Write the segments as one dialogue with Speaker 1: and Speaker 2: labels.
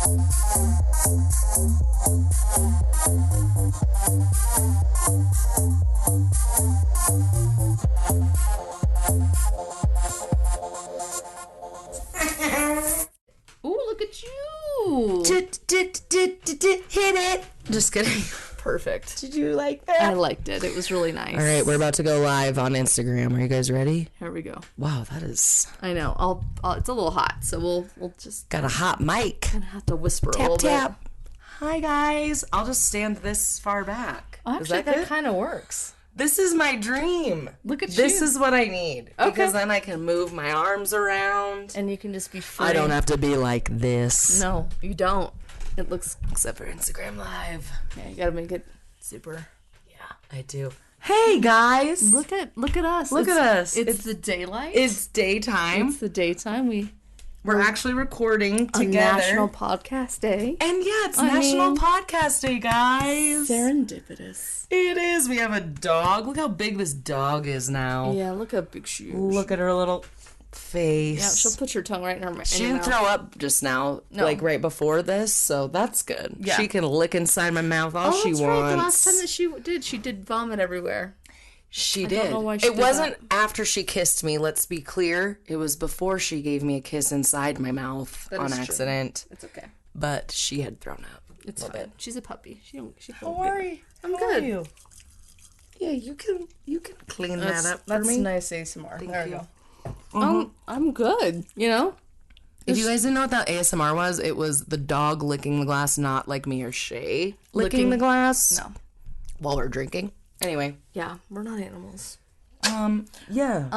Speaker 1: Ooh, look at you.
Speaker 2: Hit it. Just kidding.
Speaker 1: Perfect.
Speaker 2: Did you like that?
Speaker 1: I liked it. It was really nice.
Speaker 2: All right, we're about to go live on Instagram. Are you guys ready?
Speaker 1: Here we go.
Speaker 2: Wow, that is...
Speaker 1: I know. I'll it's a little hot, so we'll just...
Speaker 2: Got a hot mic.
Speaker 1: Gonna have to whisper a
Speaker 2: Tap,
Speaker 1: little
Speaker 2: tap.
Speaker 1: bit.
Speaker 2: Hi, guys. I'll just stand this far back.
Speaker 1: Actually, that kind of works.
Speaker 2: This is my dream.
Speaker 1: Look at you.
Speaker 2: This is what I need.
Speaker 1: Okay.
Speaker 2: Because then I can move my arms around.
Speaker 1: And you can just be free.
Speaker 2: I don't have to be like this.
Speaker 1: No, you don't. It looks...
Speaker 2: Except for Instagram Live.
Speaker 1: Yeah, you gotta make it super...
Speaker 2: Yeah, I do. Hey, guys.
Speaker 1: Look at us.
Speaker 2: Look at us.
Speaker 1: It's the daylight.
Speaker 2: It's daytime.
Speaker 1: It's the daytime.
Speaker 2: We're actually recording together.
Speaker 1: National Podcast Day.
Speaker 2: And yeah, it's National Podcast Day, guys.
Speaker 1: Serendipitous.
Speaker 2: It is. We have a dog. Look how big this dog is now.
Speaker 1: Yeah, look how big she is.
Speaker 2: Look at her little face.
Speaker 1: Yeah, she'll put your tongue right in her mouth.
Speaker 2: She didn't throw up just now, like right before this, so that's good. Yeah. She can lick inside my mouth all she wants.
Speaker 1: Right. The last time that she did vomit everywhere.
Speaker 2: She did.
Speaker 1: I don't know why she
Speaker 2: it wasn't after she kissed me, let's be clear. It was before she gave me a kiss inside my mouth on accident.
Speaker 1: True. It's okay.
Speaker 2: But she had thrown up.
Speaker 1: It's fine. She's a puppy.
Speaker 2: Don't worry.
Speaker 1: I'm good.
Speaker 2: You? Yeah, you can clean that up for me.
Speaker 1: That's nice ASMR. There we go.
Speaker 2: Mm-hmm.
Speaker 1: I'm good, you know?
Speaker 2: If you guys didn't know what that ASMR was, it was the dog licking the glass, not like me or Shay licking the glass.
Speaker 1: No.
Speaker 2: While we're drinking. Anyway.
Speaker 1: Yeah, we're not animals.
Speaker 2: Yeah.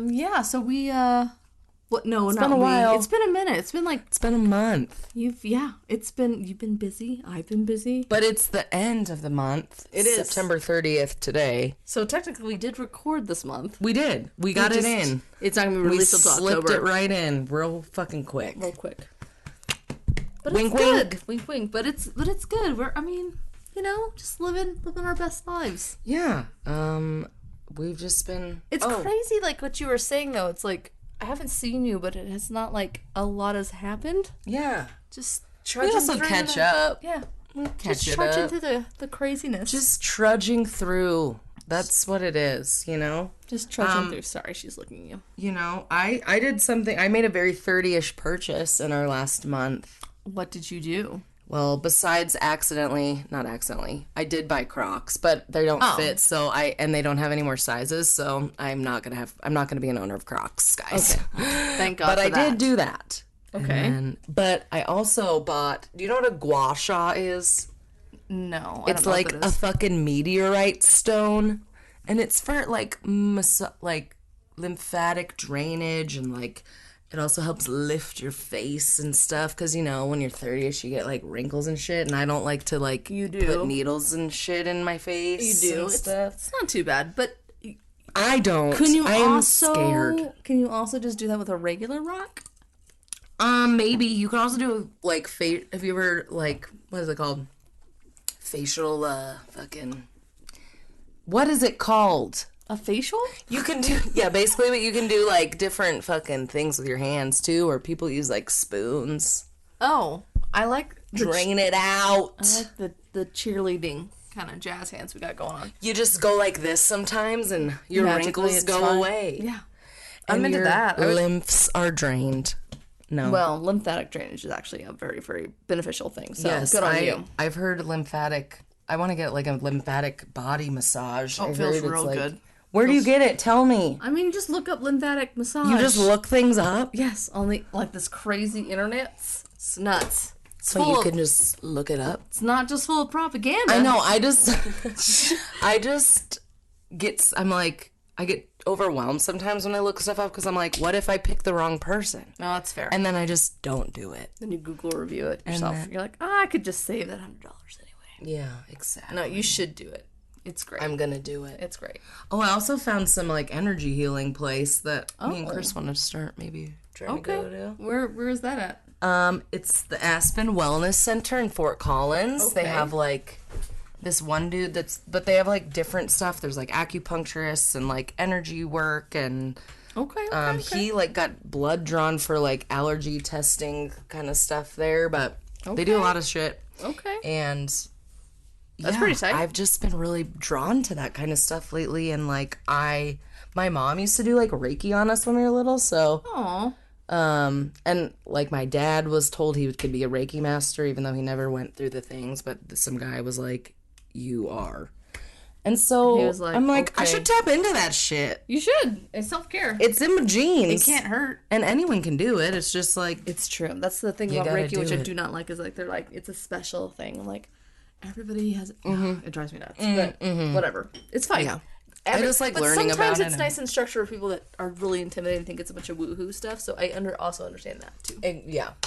Speaker 1: Yeah, so we, what? No,
Speaker 2: it's
Speaker 1: not
Speaker 2: been a while.
Speaker 1: It's been a minute. It's been
Speaker 2: a month.
Speaker 1: You've been busy. I've been busy.
Speaker 2: But it's the end of the month. It is September 30th today.
Speaker 1: So technically we did record this month.
Speaker 2: We did. We got it in.
Speaker 1: It's not going to be released until October.
Speaker 2: We slipped it right in real fucking quick.
Speaker 1: But
Speaker 2: wink,
Speaker 1: it's good.
Speaker 2: wink.
Speaker 1: Wink, wink. But it's good. Just living our best lives.
Speaker 2: Yeah. We've just been...
Speaker 1: It's crazy, like, what you were saying, though. It's like, I haven't seen you, but it has not, like, a lot has happened.
Speaker 2: Yeah.
Speaker 1: Just
Speaker 2: trudging through. We also catch up.
Speaker 1: Yeah.
Speaker 2: Just
Speaker 1: trudging through the craziness.
Speaker 2: Just trudging through. That's what it is, you know?
Speaker 1: Just trudging through. Sorry, she's looking at you.
Speaker 2: You know, I did something... I made a very 30-ish purchase in our last month.
Speaker 1: What did you do?
Speaker 2: Well, besides not accidentally, I did buy Crocs, but they don't fit, and they don't have any more sizes, so I'm not gonna be an owner of Crocs, guys.
Speaker 1: Okay. Thank God.
Speaker 2: But I did do that.
Speaker 1: Okay.
Speaker 2: But I also bought, do you know what a gua sha is?
Speaker 1: No.
Speaker 2: It's like a fucking meteorite stone, and it's for like lymphatic drainage and like it also helps lift your face and stuff, because, you know, when you're 30ish, you get, like, wrinkles and shit, and I don't like to, like, put needles and shit in my face.
Speaker 1: You do.
Speaker 2: And stuff.
Speaker 1: It's not too bad, but...
Speaker 2: I don't. I'm scared.
Speaker 1: Can you also just do that with a regular rock?
Speaker 2: Maybe. You can also do, like, have you ever, like, what is it called? Facial, what is it called?
Speaker 1: A facial?
Speaker 2: You can do, basically, but you can do, like, different fucking things with your hands, too, or people use, like, spoons.
Speaker 1: Oh, I like...
Speaker 2: Drain it out.
Speaker 1: I like the cheerleading kind of jazz hands we got going on.
Speaker 2: You just go like this sometimes, and your wrinkles go away.
Speaker 1: Yeah.
Speaker 2: I'm into that. Lymphs are drained. No.
Speaker 1: Well, lymphatic drainage is actually a very, very beneficial thing, so good on you.
Speaker 2: I've heard lymphatic... I want to get, like, a lymphatic body massage.
Speaker 1: Oh, it feels real good.
Speaker 2: Where do you get it? Tell me.
Speaker 1: I mean, just look up lymphatic massage.
Speaker 2: You just look things up?
Speaker 1: Yes, on the, like, this crazy internet. It's nuts.
Speaker 2: So you can just look it up?
Speaker 1: It's not just full of propaganda.
Speaker 2: I know, I get overwhelmed sometimes when I look stuff up, because I'm like, what if I pick the wrong person?
Speaker 1: No, that's fair.
Speaker 2: And then I just don't do it.
Speaker 1: Then you Google review it yourself. You're like, I could just save that $100 anyway.
Speaker 2: Yeah, exactly.
Speaker 1: No, you should do it. It's great.
Speaker 2: I'm gonna do it.
Speaker 1: It's great.
Speaker 2: Oh, I also found some, like, energy healing place that me and Chris want to start maybe trying to go to.
Speaker 1: Where is that at?
Speaker 2: It's the Aspen Wellness Center in Fort Collins.
Speaker 1: Okay.
Speaker 2: They have, like, this one dude but they have, like, different stuff. There's, like, acupuncturists and, like, energy work, and
Speaker 1: Okay.
Speaker 2: he, like, got blood drawn for, like, allergy testing kind of stuff there, but Okay. They do a lot of shit.
Speaker 1: Okay.
Speaker 2: And
Speaker 1: that's pretty tight.
Speaker 2: I've just been really drawn to that kind of stuff lately. And like my mom used to do like Reiki on us when we were little. So, and like my dad was told he could be a Reiki master, even though he never went through the things. But some guy was like, "You are." And so he was like, I'm like, okay. I should tap into that shit.
Speaker 1: You should. It's self-care.
Speaker 2: It's in my genes.
Speaker 1: It can't hurt.
Speaker 2: And anyone can do it. It's just like...
Speaker 1: It's true. That's the thing about Reiki, which I do not like, is like, they're like, it's a special thing. I'm like, everybody has... It drives me nuts. But whatever. It's fine. Yeah.
Speaker 2: I just like learning about it.
Speaker 1: Sometimes it's nice and structured for people that are really intimidated and think it's a bunch of woohoo stuff. So I also understand that, too.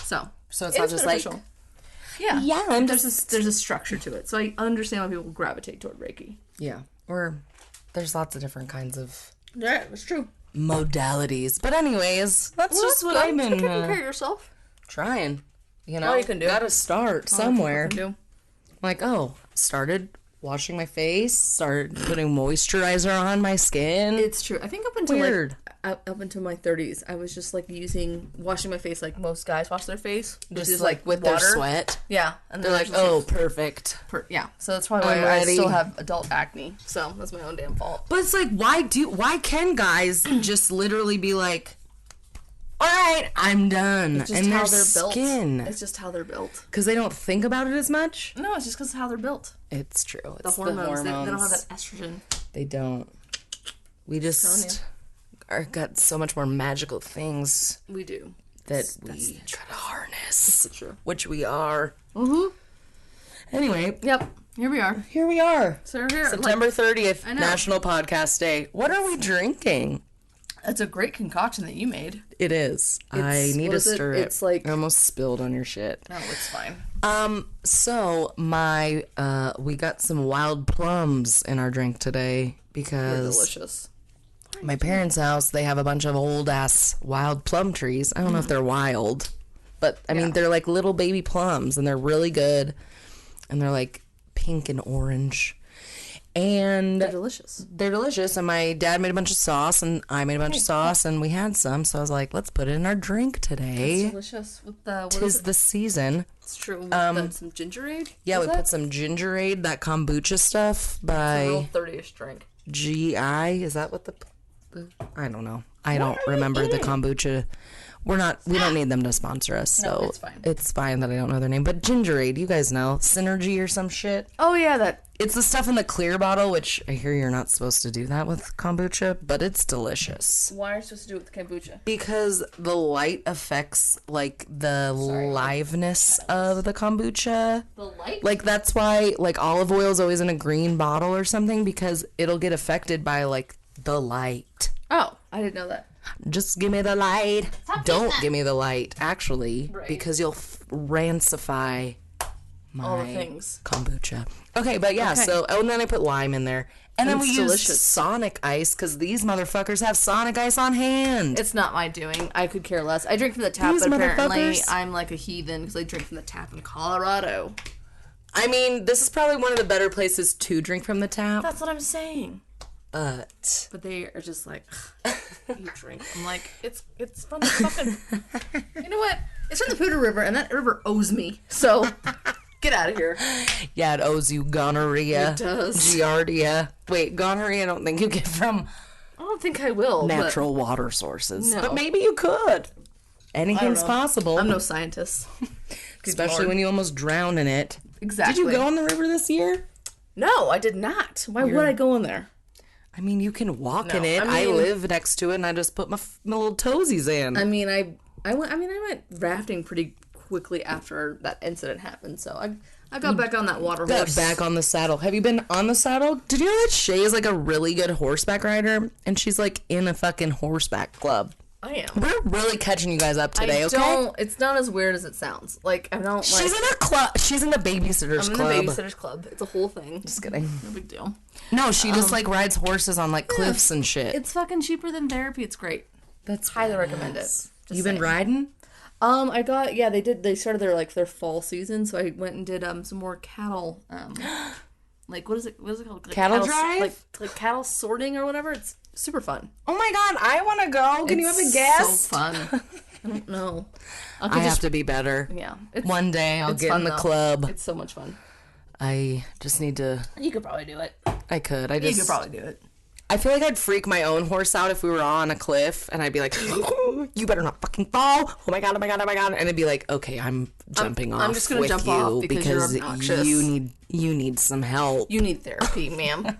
Speaker 1: So it's not just beneficial. Like... Yeah, there's a structure to it. So I understand why people gravitate toward Reiki.
Speaker 2: Yeah, or there's lots of different kinds of...
Speaker 1: Yeah, it's true.
Speaker 2: Modalities. But anyways, that's just what I've been...
Speaker 1: taking care of yourself.
Speaker 2: Trying. You know,
Speaker 1: all you can do.
Speaker 2: Gotta start somewhere. Like, started washing my face, started putting moisturizer on my skin.
Speaker 1: It's true. I think up until my 30s, I was just like washing my face like most guys wash their face,
Speaker 2: just like with water. Their sweat.
Speaker 1: Yeah,
Speaker 2: and they're like, "Oh, perfect."
Speaker 1: Yeah, so that's probably why I still have adult acne. So that's my own damn fault.
Speaker 2: But it's like, why can guys just literally be like, "All right, I'm done,"
Speaker 1: it's just
Speaker 2: and
Speaker 1: how
Speaker 2: their
Speaker 1: they're built.
Speaker 2: Skin.
Speaker 1: It's just how they're built.
Speaker 2: Because they don't think about it as much.
Speaker 1: No, it's just because of how they're built.
Speaker 2: It's true.
Speaker 1: It's the hormones. They don't have that estrogen.
Speaker 2: They don't. We just got so much more magical things.
Speaker 1: We do.
Speaker 2: That we try to harness.
Speaker 1: That's true.
Speaker 2: Which we are. Anyway.
Speaker 1: Yep. Here we are.
Speaker 2: So we're here. September 30th, National Podcast Day. What are we drinking?
Speaker 1: It's a great concoction that you made.
Speaker 2: It is. I need to stir it.
Speaker 1: It's like...
Speaker 2: I almost spilled on your shit.
Speaker 1: No, it's fine.
Speaker 2: So we got some wild plums in our drink today because...
Speaker 1: They're delicious.
Speaker 2: My parents' house, they have a bunch of old-ass wild plum trees. I don't know if they're wild, but, I mean, they're like little baby plums, and they're really good, and they're like pink and orange. And
Speaker 1: they're delicious.
Speaker 2: And my dad made a bunch of sauce, and I made a bunch of sauce, and we had some. So I was like, let's put it in our drink today.
Speaker 1: It's delicious. With the
Speaker 2: 'Tis the season.
Speaker 1: It's true. With some ginger ale.
Speaker 2: Yeah, we put some ginger ale, that kombucha stuff by
Speaker 1: it's a real 30-ish drink.
Speaker 2: GI. Is that what the? I don't know. I don't remember the kombucha. We don't need them to sponsor us, so
Speaker 1: no, it's fine.
Speaker 2: It's fine that I don't know their name. But ginger ale, you guys know, Synergy or some shit.
Speaker 1: Oh yeah,
Speaker 2: it's the stuff in the clear bottle, which I hear you're not supposed to do that with kombucha, but it's delicious.
Speaker 1: Why are you supposed to do it with kombucha?
Speaker 2: Because the light affects like the liveness of the kombucha.
Speaker 1: The light?
Speaker 2: Like that's why like olive oil is always in a green bottle or something, because it'll get affected by like the light.
Speaker 1: Oh, I didn't know that.
Speaker 2: Just give me the light. Don't give me the light, actually, because you'll rancify
Speaker 1: all the things.
Speaker 2: Kombucha. Okay, but yeah, and then I put lime in there. And then we used Sonic Ice, because these motherfuckers have Sonic Ice on hand.
Speaker 1: It's not my doing. I could care less. I drink from the tap, but apparently I'm like a heathen, because I drink from the tap in Colorado.
Speaker 2: I mean, this is probably one of the better places to drink from the tap.
Speaker 1: That's what I'm saying.
Speaker 2: But
Speaker 1: they are just like, you drink. I'm like, it's from the fucking... You know what? It's from the Poudre River, and that river owes me. So, get out of here.
Speaker 2: Yeah, it owes you gonorrhea.
Speaker 1: It does.
Speaker 2: Giardia. Wait, gonorrhea I don't think you get from...
Speaker 1: I don't think I will.
Speaker 2: Natural water sources.
Speaker 1: No.
Speaker 2: But maybe you could. Anything's possible.
Speaker 1: I'm no scientist.
Speaker 2: Especially when you almost drown in it.
Speaker 1: Exactly.
Speaker 2: Did you go on the river this year?
Speaker 1: No, I did not. Why would I go in there?
Speaker 2: I mean, you can walk in it. I live next to it, and I just put my little toesies in.
Speaker 1: I mean, I went rafting pretty quickly after that incident happened, so I got back on that water horse.
Speaker 2: Got back on the saddle. Have you been on the saddle? Did you know that Shay is like a really good horseback rider, and she's like in a fucking horseback club?
Speaker 1: I am.
Speaker 2: We're really catching you guys up today, okay?
Speaker 1: It's not as weird as it sounds. Like, I don't like...
Speaker 2: She's in a club. She's in the babysitter's club.
Speaker 1: I'm in the babysitter's club. It's a whole thing.
Speaker 2: Just kidding.
Speaker 1: No big deal.
Speaker 2: No, she just, like, rides horses on, like, cliffs and shit.
Speaker 1: It's fucking cheaper than therapy. It's great.
Speaker 2: That's
Speaker 1: highly recommend it.
Speaker 2: You've been riding?
Speaker 1: I got... Yeah, they started their fall season, so I went and did, some more cattle, like, what is it called? Like
Speaker 2: cattle drive?
Speaker 1: Like cattle sorting or whatever. It's super fun.
Speaker 2: Oh my God, I want to go. Can you have a guest?
Speaker 1: So fun. I don't know.
Speaker 2: I have to be better.
Speaker 1: Yeah.
Speaker 2: One day I'll get in the club.
Speaker 1: It's so much fun.
Speaker 2: I just need to...
Speaker 1: You could probably do it.
Speaker 2: I could.
Speaker 1: You could probably do it.
Speaker 2: I feel like I'd freak my own horse out if we were on a cliff and I'd be like, you better not fucking fall. Oh my God, oh my God, oh my God. And it'd be like, okay, I'm jumping off.
Speaker 1: I'm just going to jump off because you're obnoxious.
Speaker 2: You need some help.
Speaker 1: You need therapy, ma'am.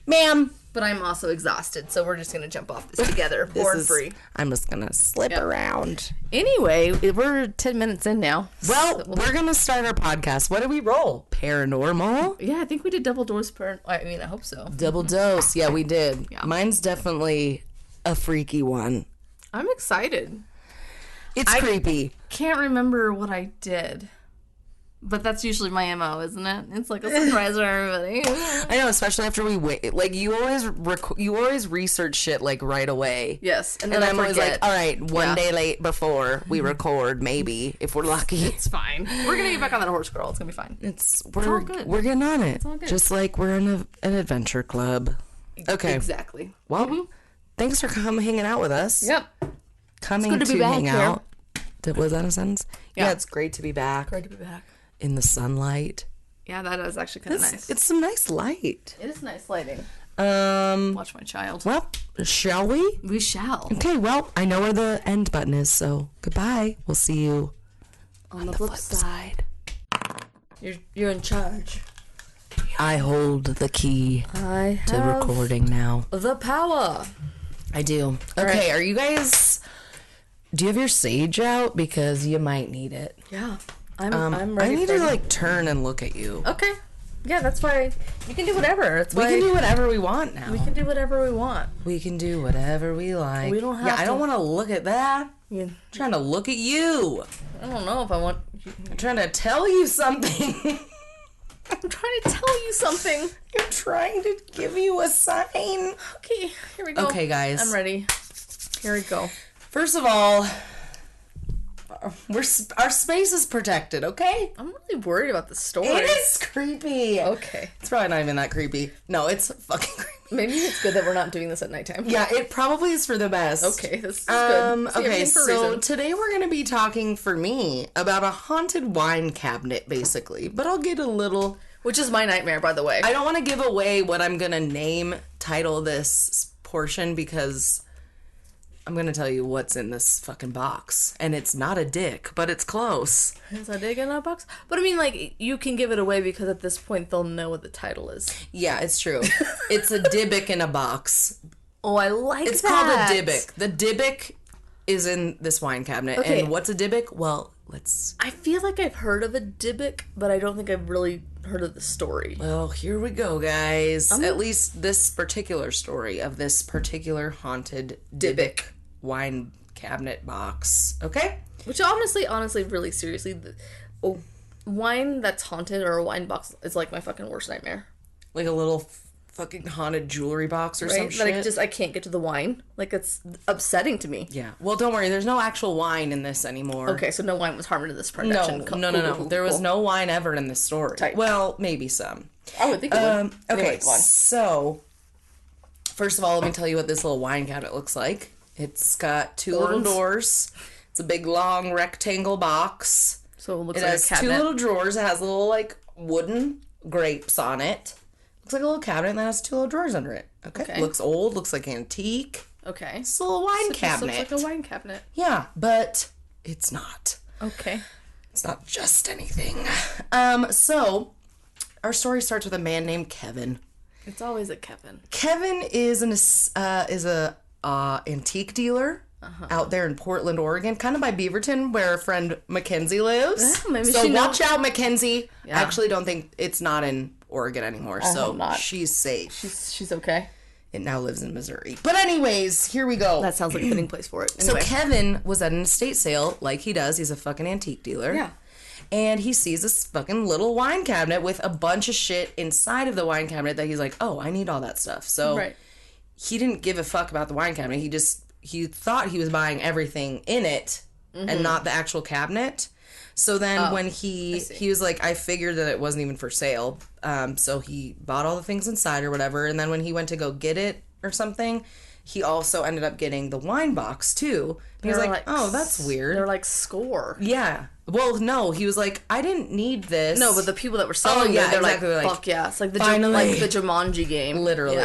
Speaker 2: Ma'am.
Speaker 1: But I'm also exhausted, so we're just going to jump off this together. Board free.
Speaker 2: I'm just going to slip around.
Speaker 1: Anyway, we're 10 minutes in now.
Speaker 2: Well, so we're going to start our podcast. What do we roll? Paranormal?
Speaker 1: Yeah, I think we did double dose I mean, I hope so.
Speaker 2: Double dose. Yeah, we did. Yeah. Mine's definitely a freaky one.
Speaker 1: I'm excited.
Speaker 2: It's creepy.
Speaker 1: Can't remember what I did. But that's usually my MO, isn't it? It's like a surprise for everybody.
Speaker 2: I know, especially after we wait. Like, you always research shit, like, right away.
Speaker 1: Yes.
Speaker 2: And then I'm always like, all right, one day late before we record, maybe, if we're lucky.
Speaker 1: It's fine. We're going to get back on that horse girl. It's going to be fine.
Speaker 2: It's all good. We're getting on it.
Speaker 1: It's all good.
Speaker 2: Just like we're in an adventure club. Okay.
Speaker 1: Exactly.
Speaker 2: Well, thanks for hanging out with us.
Speaker 1: Yep.
Speaker 2: Coming to hang out. Was that a sentence? Yeah, it's great to be back.
Speaker 1: Great to be back.
Speaker 2: In the sunlight.
Speaker 1: Yeah, that is actually kind of nice.
Speaker 2: It's some nice light.
Speaker 1: It is nice lighting. Watch my child.
Speaker 2: Well, shall we?
Speaker 1: We shall.
Speaker 2: Okay, well, I know where the end button is, so goodbye. We'll see you on the flip side.
Speaker 1: You're in charge.
Speaker 2: I hold the key to recording now.
Speaker 1: The power.
Speaker 2: I do. Okay, are you guys... Do you have your sage out? Because you might need it.
Speaker 1: Yeah. I'm ready.
Speaker 2: I need to like turn and look at you.
Speaker 1: Okay. Yeah, that's why you can do whatever.
Speaker 2: We can do whatever we want now.
Speaker 1: We can do whatever we want.
Speaker 2: We can do whatever we like.
Speaker 1: We don't have to.
Speaker 2: I don't want to look at that.
Speaker 1: Yeah.
Speaker 2: I'm trying to look at you.
Speaker 1: I don't know if I want...
Speaker 2: I'm trying to tell you something.
Speaker 1: I'm trying to tell you something.
Speaker 2: You're trying to give you a sign.
Speaker 1: Okay, here we go.
Speaker 2: Okay, guys.
Speaker 1: I'm ready. Here we go.
Speaker 2: First of all... Our space is protected, okay?
Speaker 1: I'm really worried about the story.
Speaker 2: It is creepy.
Speaker 1: Okay.
Speaker 2: It's probably not even that creepy. No, it's fucking creepy.
Speaker 1: Maybe it's good that we're not doing this at nighttime.
Speaker 2: Yeah, it probably is for the best.
Speaker 1: Okay, this is good.
Speaker 2: Okay, so today we're going to be talking, for me, about a haunted wine cabinet, basically. But I'll get a little...
Speaker 1: Which is my nightmare, by the way.
Speaker 2: I don't want to give away what I'm going to title this portion, because... I'm going to tell you what's in this fucking box. And it's not a dick, but it's close.
Speaker 1: Is a dick in that box? But I mean, like, you can give it away because at this point they'll know what the title is.
Speaker 2: Yeah, it's true. It's a Dybbuk in a box.
Speaker 1: Oh, I like
Speaker 2: It's called a Dybbuk. The Dybbuk is in this wine cabinet. Okay. And what's a Dybbuk? Well, let's...
Speaker 1: I feel like I've heard of a Dybbuk, but I don't think I've really heard of the story.
Speaker 2: Well, here we go, guys. At least this particular story of this particular haunted Dybbuk wine cabinet box. Okay?
Speaker 1: Which honestly, really seriously, a wine that's haunted or a wine box is like my fucking worst nightmare.
Speaker 2: Like a little fucking haunted jewelry box or some shit?
Speaker 1: Like I can't get to the wine. Like, it's upsetting to me.
Speaker 2: Yeah. Well, don't worry. There's no actual wine in this anymore.
Speaker 1: Okay, so no wine was harmed in this production.
Speaker 2: No. There was no wine ever in this story.
Speaker 1: Tight.
Speaker 2: Well, maybe some.
Speaker 1: I would think it would.
Speaker 2: Okay, so first of all, let me tell you what this little wine cabinet looks like. It's got two little doors. It's a big, long, rectangle box.
Speaker 1: So it looks like a cabinet. It has
Speaker 2: two little drawers. It has little, like, wooden grapes on it. Looks like a little cabinet that has two little drawers under it. Okay. Looks old. Looks like antique.
Speaker 1: Okay.
Speaker 2: It's a little wine cabinet.
Speaker 1: It looks like a wine cabinet.
Speaker 2: Yeah, but it's not.
Speaker 1: Okay. It's
Speaker 2: not just anything. So, our story starts with a man named Kevin.
Speaker 1: It's always a Kevin.
Speaker 2: Kevin is a antique dealer out there in Portland, Oregon, kind of by Beaverton, where our friend Mackenzie lives. So watch out, Mackenzie. Yeah. I actually don't think it's not in Oregon anymore, so she's safe.
Speaker 1: She's okay.
Speaker 2: It now lives in Missouri. But anyways, here we go.
Speaker 1: That sounds like a fitting place for it. Anyway.
Speaker 2: So Kevin was at an estate sale, like he does. He's a fucking antique dealer.
Speaker 1: Yeah.
Speaker 2: And he sees this fucking little wine cabinet with a bunch of shit inside of the wine cabinet that he's like, oh, I need all that stuff. So he didn't give a fuck about the wine cabinet. He thought he was buying everything in it and not the actual cabinet. So then when he was like, I figured that it wasn't even for sale. So he bought all the things inside or whatever. And then when he went to go get it or something, he also ended up getting the wine box too. He was like, oh, that's weird.
Speaker 1: They're like score.
Speaker 2: Yeah. Well, no, he was like, I didn't need this.
Speaker 1: No, but the people that were selling they're exactly like, fuck yeah. It's like the Jumanji game.
Speaker 2: Literally.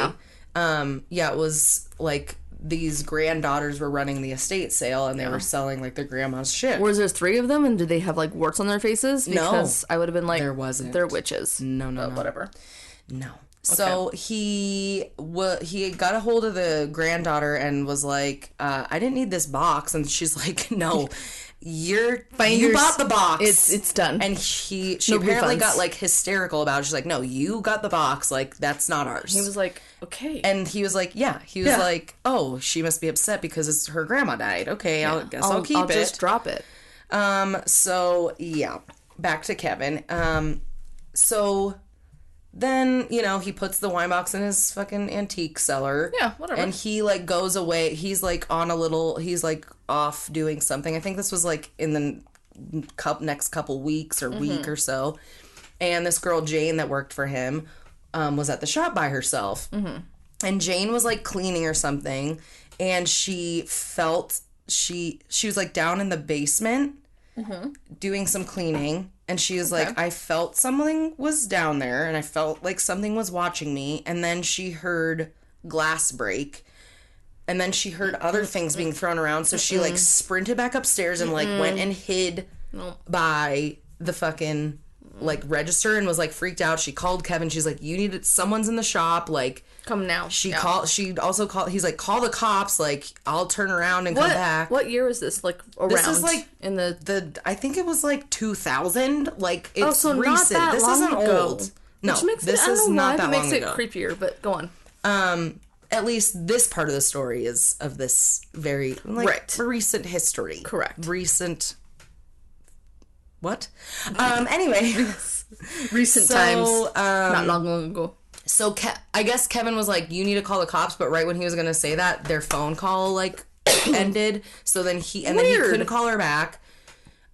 Speaker 2: Yeah. It was like these granddaughters were running the estate sale and they were selling like their grandma's shit.
Speaker 1: Was there 3 of them and did they have like warts on their faces? Because I would have been like,
Speaker 2: there wasn't.
Speaker 1: They're witches.
Speaker 2: No.
Speaker 1: Whatever.
Speaker 2: No. So he got a hold of the granddaughter and was like, I didn't need this box. And she's like, no, you bought the box.
Speaker 1: It's done.
Speaker 2: And she apparently got like hysterical about it. She's like, no, you got the box. Like, that's not ours.
Speaker 1: He was like, okay.
Speaker 2: And he was like, yeah. He was like, oh, she must be upset because her grandma died. Okay, I guess I'll keep it. I'll
Speaker 1: just drop it.
Speaker 2: So yeah, back to Kevin. So then, you know, he puts the wine box in his fucking antique cellar.
Speaker 1: Yeah, whatever.
Speaker 2: And he, like, goes away. He's, like, he's, like, off doing something. I think this was, like, in the next couple weeks or week or so. And this girl, Jane, that worked for him, was at the shop by herself. Mm-hmm. And Jane was, like, cleaning or something. And she felt, she was, like, down in the basement doing some cleaning. And she was like, I felt something was down there, and I felt like something was watching me. And then she heard glass break, and then she heard other things being thrown around. So she, like, sprinted back upstairs and, like, went and hid by the fucking, like, register and was, like, freaked out. She called Kevin. She's like, someone's in the shop, like...
Speaker 1: Come now.
Speaker 2: She also called, he's like, call the cops, like, I'll turn around and come back.
Speaker 1: What year was this, like, around?
Speaker 2: This is, like, in the I think it was, like, 2000, like, it's
Speaker 1: so
Speaker 2: recent.
Speaker 1: Not that
Speaker 2: this
Speaker 1: long
Speaker 2: isn't
Speaker 1: ago.
Speaker 2: Old. No,
Speaker 1: which makes
Speaker 2: this
Speaker 1: it,
Speaker 2: is not that long ago.
Speaker 1: Makes it creepier, but go on.
Speaker 2: At least this part of the story is of this very, like, recent history.
Speaker 1: Correct.
Speaker 2: Recent... What? Anyway.
Speaker 1: Recent times. Not long ago.
Speaker 2: So I guess Kevin was like, you need to call the cops, but right when he was going to say that, their phone call, like, ended. So then he couldn't call her back.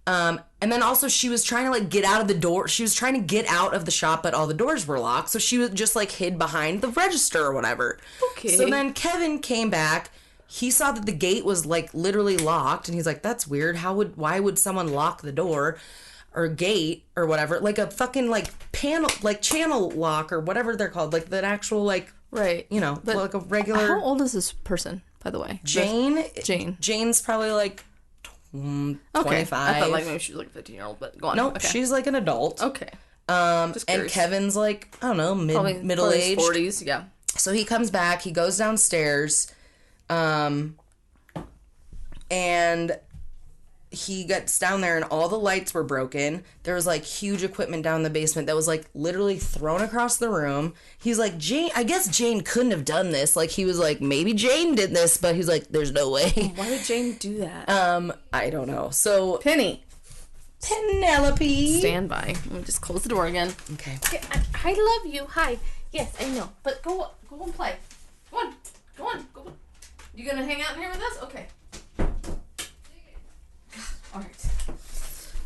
Speaker 2: And then also she was trying to, like, get out of the door. She was trying to get out of the shop, but all the doors were locked. So she was just, like, hid behind the register or whatever.
Speaker 1: Okay.
Speaker 2: So then Kevin came back. He saw that the gate was, like, literally locked. And he's like, that's weird. Why would someone lock the door? Or gate or whatever, like a fucking like panel, like channel lock or whatever they're called, like that actual like you know, but like a regular.
Speaker 1: How old is this person, by the way?
Speaker 2: Jane. Jane's probably like 25.
Speaker 1: I thought like maybe she was like a 15-year-old, but go on.
Speaker 2: No, she's like an adult.
Speaker 1: Okay.
Speaker 2: And Kevin's like, I don't know, middle aged,
Speaker 1: 40s. Yeah.
Speaker 2: So he comes back. He goes downstairs, and he gets down there and all the lights were broken. There was like huge equipment down in the basement that was like literally thrown across the room. He's like, Jane, I guess Jane couldn't have done this. Like he was like, maybe Jane did this, but he's like, there's no way.
Speaker 1: Why would Jane do that?
Speaker 2: I don't know. So
Speaker 1: Penelope. Stand by. Let me just close the door again.
Speaker 2: Okay.
Speaker 1: I love you. Hi. Yes, I know. But go and play. Go on. You gonna hang out in here with us? Okay. Alright.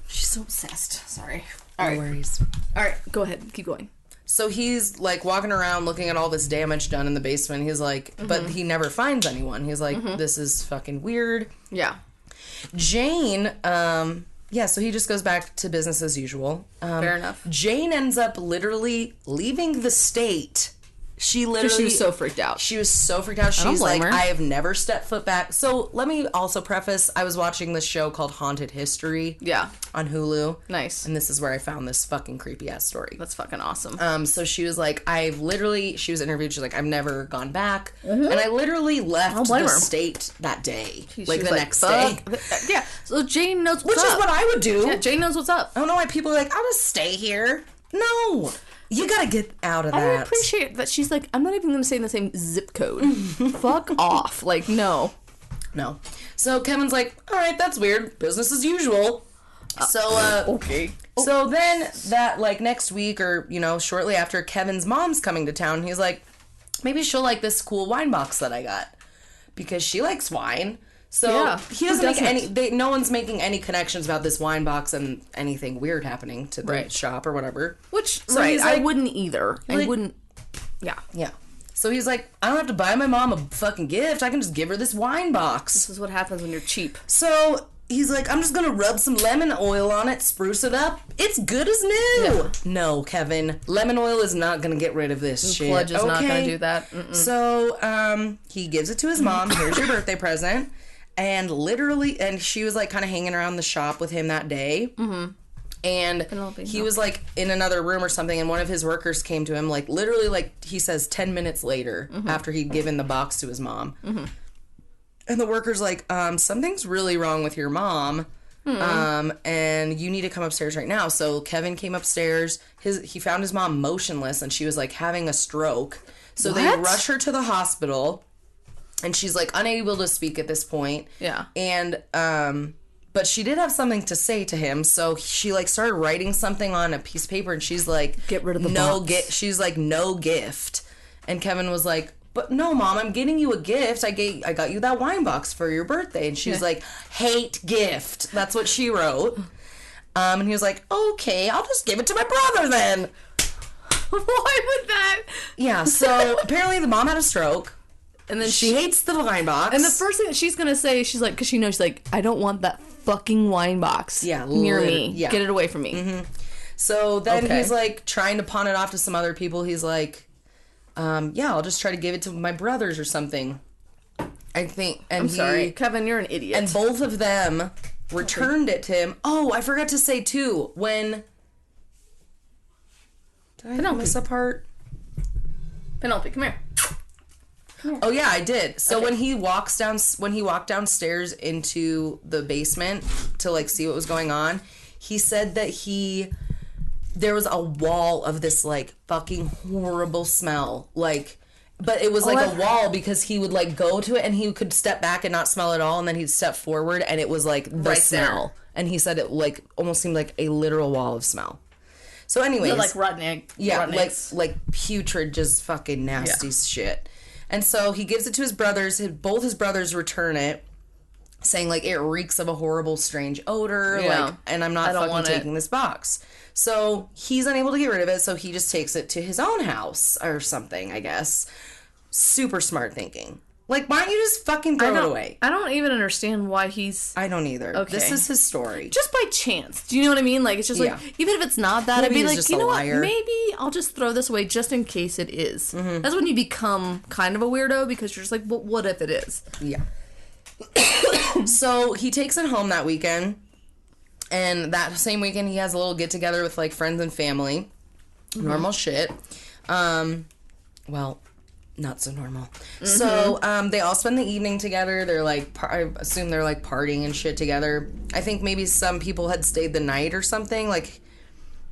Speaker 1: She's so obsessed. Sorry.
Speaker 2: No worries.
Speaker 1: Alright, go ahead. Keep going.
Speaker 2: So he's like walking around looking at all this damage done in the basement. He's like, but he never finds anyone. He's like, this is fucking weird.
Speaker 1: Yeah.
Speaker 2: Jane, so he just goes back to business as usual.
Speaker 1: Fair enough.
Speaker 2: Jane ends up literally leaving the state. She
Speaker 1: was so freaked out.
Speaker 2: She's like, I have never stepped foot back. So let me also preface, I was watching this show called Haunted History.
Speaker 1: Yeah.
Speaker 2: On Hulu.
Speaker 1: Nice.
Speaker 2: And this is where I found this fucking creepy ass story.
Speaker 1: That's fucking awesome.
Speaker 2: So she was like, she was interviewed, she's like, I've never gone back. And I literally left the state that day. Like the next day.
Speaker 1: Yeah. So Jane knows what's
Speaker 2: up. Which is what I would do.
Speaker 1: Yeah, Jane knows what's up.
Speaker 2: I don't know why people are like, I'll just stay here. No. You gotta get out of that.
Speaker 1: I appreciate that she's like, I'm not even gonna say in the same zip code. Fuck off. Like, no.
Speaker 2: So Kevin's like, alright, that's weird. Business as usual.
Speaker 1: Okay.
Speaker 2: So then that, like, next week or, you know, shortly after, Kevin's mom's coming to town. He's like, maybe she'll like this cool wine box that I got. Because she likes wine. So he doesn't make any. No one's making any connections about this wine box and anything weird happening to the shop or whatever.
Speaker 1: Which I wouldn't either. Like, I wouldn't. Yeah.
Speaker 2: So he's like, I don't have to buy my mom a fucking gift. I can just give her this wine box.
Speaker 1: This is what happens when you're cheap.
Speaker 2: So he's like, I'm just gonna rub some lemon oil on it, spruce it up. It's good as new. Yeah. No, Kevin, lemon oil is not gonna get rid of this shit.
Speaker 1: Pledge is not gonna do that.
Speaker 2: So he gives it to his mom. Here's your birthday present. And literally, and she was like kind of hanging around the shop with him that day. Mm-hmm. And he was like in another room or something, and one of his workers came to him, like literally, like he says 10 minutes later after he'd given the box to his mom. Mm-hmm. And the worker's like, something's really wrong with your mom. And you need to come upstairs right now. So Kevin came upstairs. He found his mom motionless, and she was like having a stroke. So they rush her to the hospital. And she's, like, unable to speak at this point. Yeah. And, but she did have something to say to him. So she, like, started writing something on a piece of paper. And she's like,
Speaker 1: get rid of the box.
Speaker 2: She's like, no gift. And Kevin was like, but no, Mom, I'm getting you a gift. I got you that wine box for your birthday. And she's like, hate gift. That's what she wrote. And he was like, okay, I'll just give it to my brother then.
Speaker 1: Why would that?
Speaker 2: Yeah, so apparently the mom had a stroke. And then she hates the wine box.
Speaker 1: And the first thing that she's going to say, she's like, because she knows, she's like, I don't want that fucking wine box near me. Yeah. Get it away from me. Mm-hmm.
Speaker 2: So then he's like trying to pawn it off to some other people. He's like, I'll just try to give it to my brothers or something. I think. And
Speaker 1: I'm sorry. Kevin, you're an idiot.
Speaker 2: And both of them returned it to him. Oh, I forgot to say too, when... Did I miss a part?
Speaker 1: Penelope, come here.
Speaker 2: Oh yeah, I did. So when he walked downstairs into the basement to like see what was going on, he said that there was a wall of this like fucking horrible smell, like, but it was like a wall because he would like go to it and he could step back and not smell at all, and then he'd step forward and it was like the smell, and he said it like almost seemed like a literal wall of smell. So anyways,
Speaker 1: like rotten egg,
Speaker 2: like putrid, just fucking nasty shit. And so he gives it to his brothers. Both his brothers return it, saying, like, it reeks of a horrible, strange odor. Yeah. Like, and I'm not fucking taking this box. So he's unable to get rid of it, so he just takes it to his own house or something, I guess. Super smart thinking. Like, why don't you just fucking throw it away?
Speaker 1: I don't even understand why he's...
Speaker 2: I don't either. Okay. This is his story.
Speaker 1: Just by chance. Do you know what I mean? Like, it's just like, even if it's not that, maybe I'd be like, you know what? Maybe I'll just throw this away just in case it is. Mm-hmm. That's when you become kind of a weirdo, because you're just like, well, what if it is?
Speaker 2: Yeah. So he takes it home that weekend, and that same weekend he has a little get-together with, like, friends and family. Mm-hmm. Normal shit. Well... not so normal. Mm-hmm. So, they all spend the evening together. They're like, I assume they're like partying and shit together. I think maybe some people had stayed the night or something, like,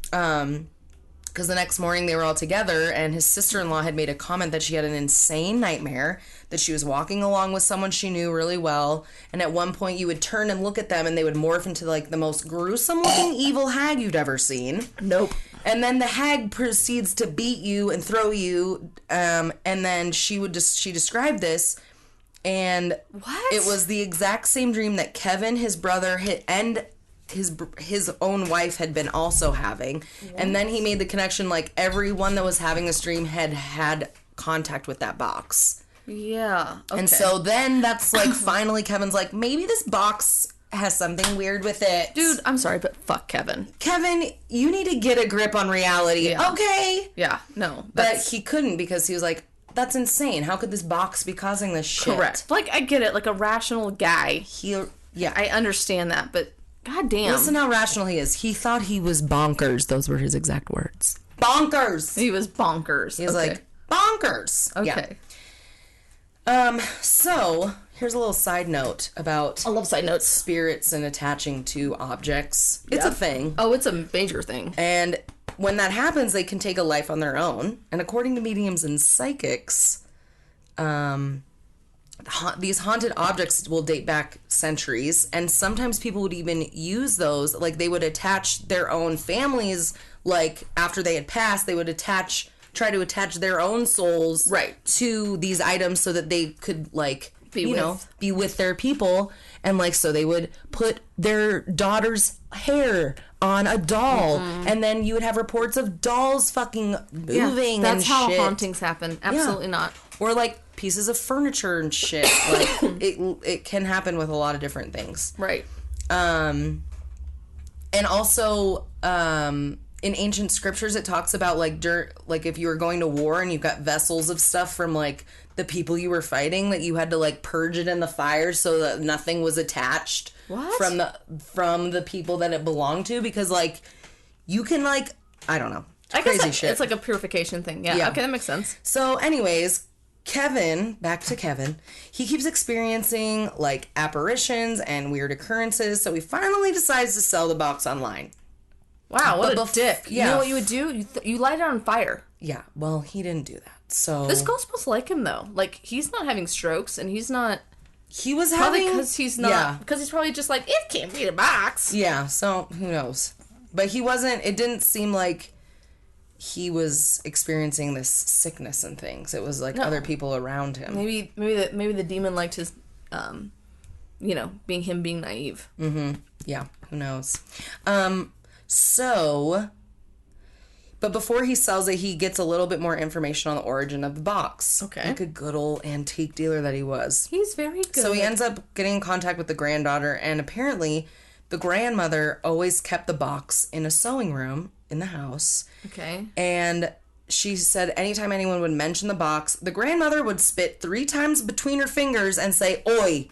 Speaker 2: because the next morning they were all together, and his sister-in-law had made a comment that she had an insane nightmare, that she was walking along with someone she knew really well, and at one point you would turn and look at them and they would morph into like the most gruesome looking evil hag you'd ever seen.
Speaker 1: Nope.
Speaker 2: And then the hag proceeds to beat you and throw you, and then she described this, and it was the exact same dream that Kevin, his brother, and his own wife had been also having. What? And then he made the connection, like, everyone that was having this dream had contact with that box.
Speaker 1: Yeah. Okay.
Speaker 2: And so then that's like, finally Kevin's like, maybe this box has something weird with it.
Speaker 1: Dude, I'm sorry, but fuck Kevin.
Speaker 2: Kevin, you need to get a grip on reality. Yeah. Okay.
Speaker 1: Yeah, no.
Speaker 2: But he couldn't, because he was like, that's insane. How could this box be causing this shit?
Speaker 1: Correct. Like, I get it. Like, a rational guy.
Speaker 2: Yeah.
Speaker 1: I understand that, but goddamn.
Speaker 2: Listen how rational he is. He thought he was bonkers. Those were his exact words. Bonkers.
Speaker 1: He was bonkers.
Speaker 2: He was like, bonkers.
Speaker 1: Okay.
Speaker 2: Yeah. So... here's a little side note about...
Speaker 1: I love side notes.
Speaker 2: Spirits and attaching to objects. It's a thing.
Speaker 1: Oh, it's a major thing.
Speaker 2: And when that happens, they can take a life on their own. And according to mediums and psychics, these haunted objects will date back centuries. And sometimes people would even use those. Like, they would attach their own families. Like, after they had passed, they would try to attach their own souls to these items so that they could, like... be with their people. And, like, so they would put their daughter's hair on a doll. And then you would have reports of dolls fucking moving
Speaker 1: that's
Speaker 2: and
Speaker 1: how
Speaker 2: shit.
Speaker 1: hauntings happen. Absolutely not.
Speaker 2: Or, like, pieces of furniture and shit. Like, it can happen with a lot of different things.
Speaker 1: Right.
Speaker 2: And also, in ancient scriptures, it talks about, like, if you were going to war and you've got vessels of stuff from, like, the people you were fighting, that you had to, like, purge it in the fire so that nothing was attached from the people that it belonged to, because, like, you can, like, I don't know, crazy shit.
Speaker 1: It's like a purification thing. Yeah. Okay, that makes sense.
Speaker 2: So, anyways, back to Kevin, he keeps experiencing, like, apparitions and weird occurrences, so he finally decides to sell the box online.
Speaker 1: Wow, what a dick. Yeah. You know what you would do? You light it on fire.
Speaker 2: Yeah, well, he didn't do that. So
Speaker 1: this girl's supposed to like him, though. Like, he's not having strokes, and he's not...
Speaker 2: He was
Speaker 1: probably
Speaker 2: having...
Speaker 1: because he's not... Yeah. Because he's probably just like, it can't be a box.
Speaker 2: Yeah, so who knows? But he wasn't... It didn't seem like he was experiencing this sickness and things. It was, like, other people around him.
Speaker 1: Maybe the demon liked his, being naive.
Speaker 2: Mm-hmm. Yeah, who knows? But before he sells it, he gets a little bit more information on the origin of the box.
Speaker 1: Okay.
Speaker 2: Like a good old antique dealer that he was.
Speaker 1: He's very good.
Speaker 2: So he ends up getting in contact with the granddaughter, and apparently the grandmother always kept the box in a sewing room in the house.
Speaker 1: Okay.
Speaker 2: And she said anytime anyone would mention the box, the grandmother would spit 3 times between her fingers and say, "Oi,"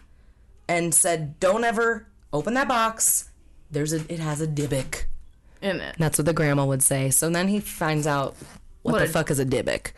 Speaker 2: and said, "Don't ever open that box. It has a Dybbuk
Speaker 1: in it."
Speaker 2: That's what the grandma would say. So then he finds out what the fuck is a Dybbuk.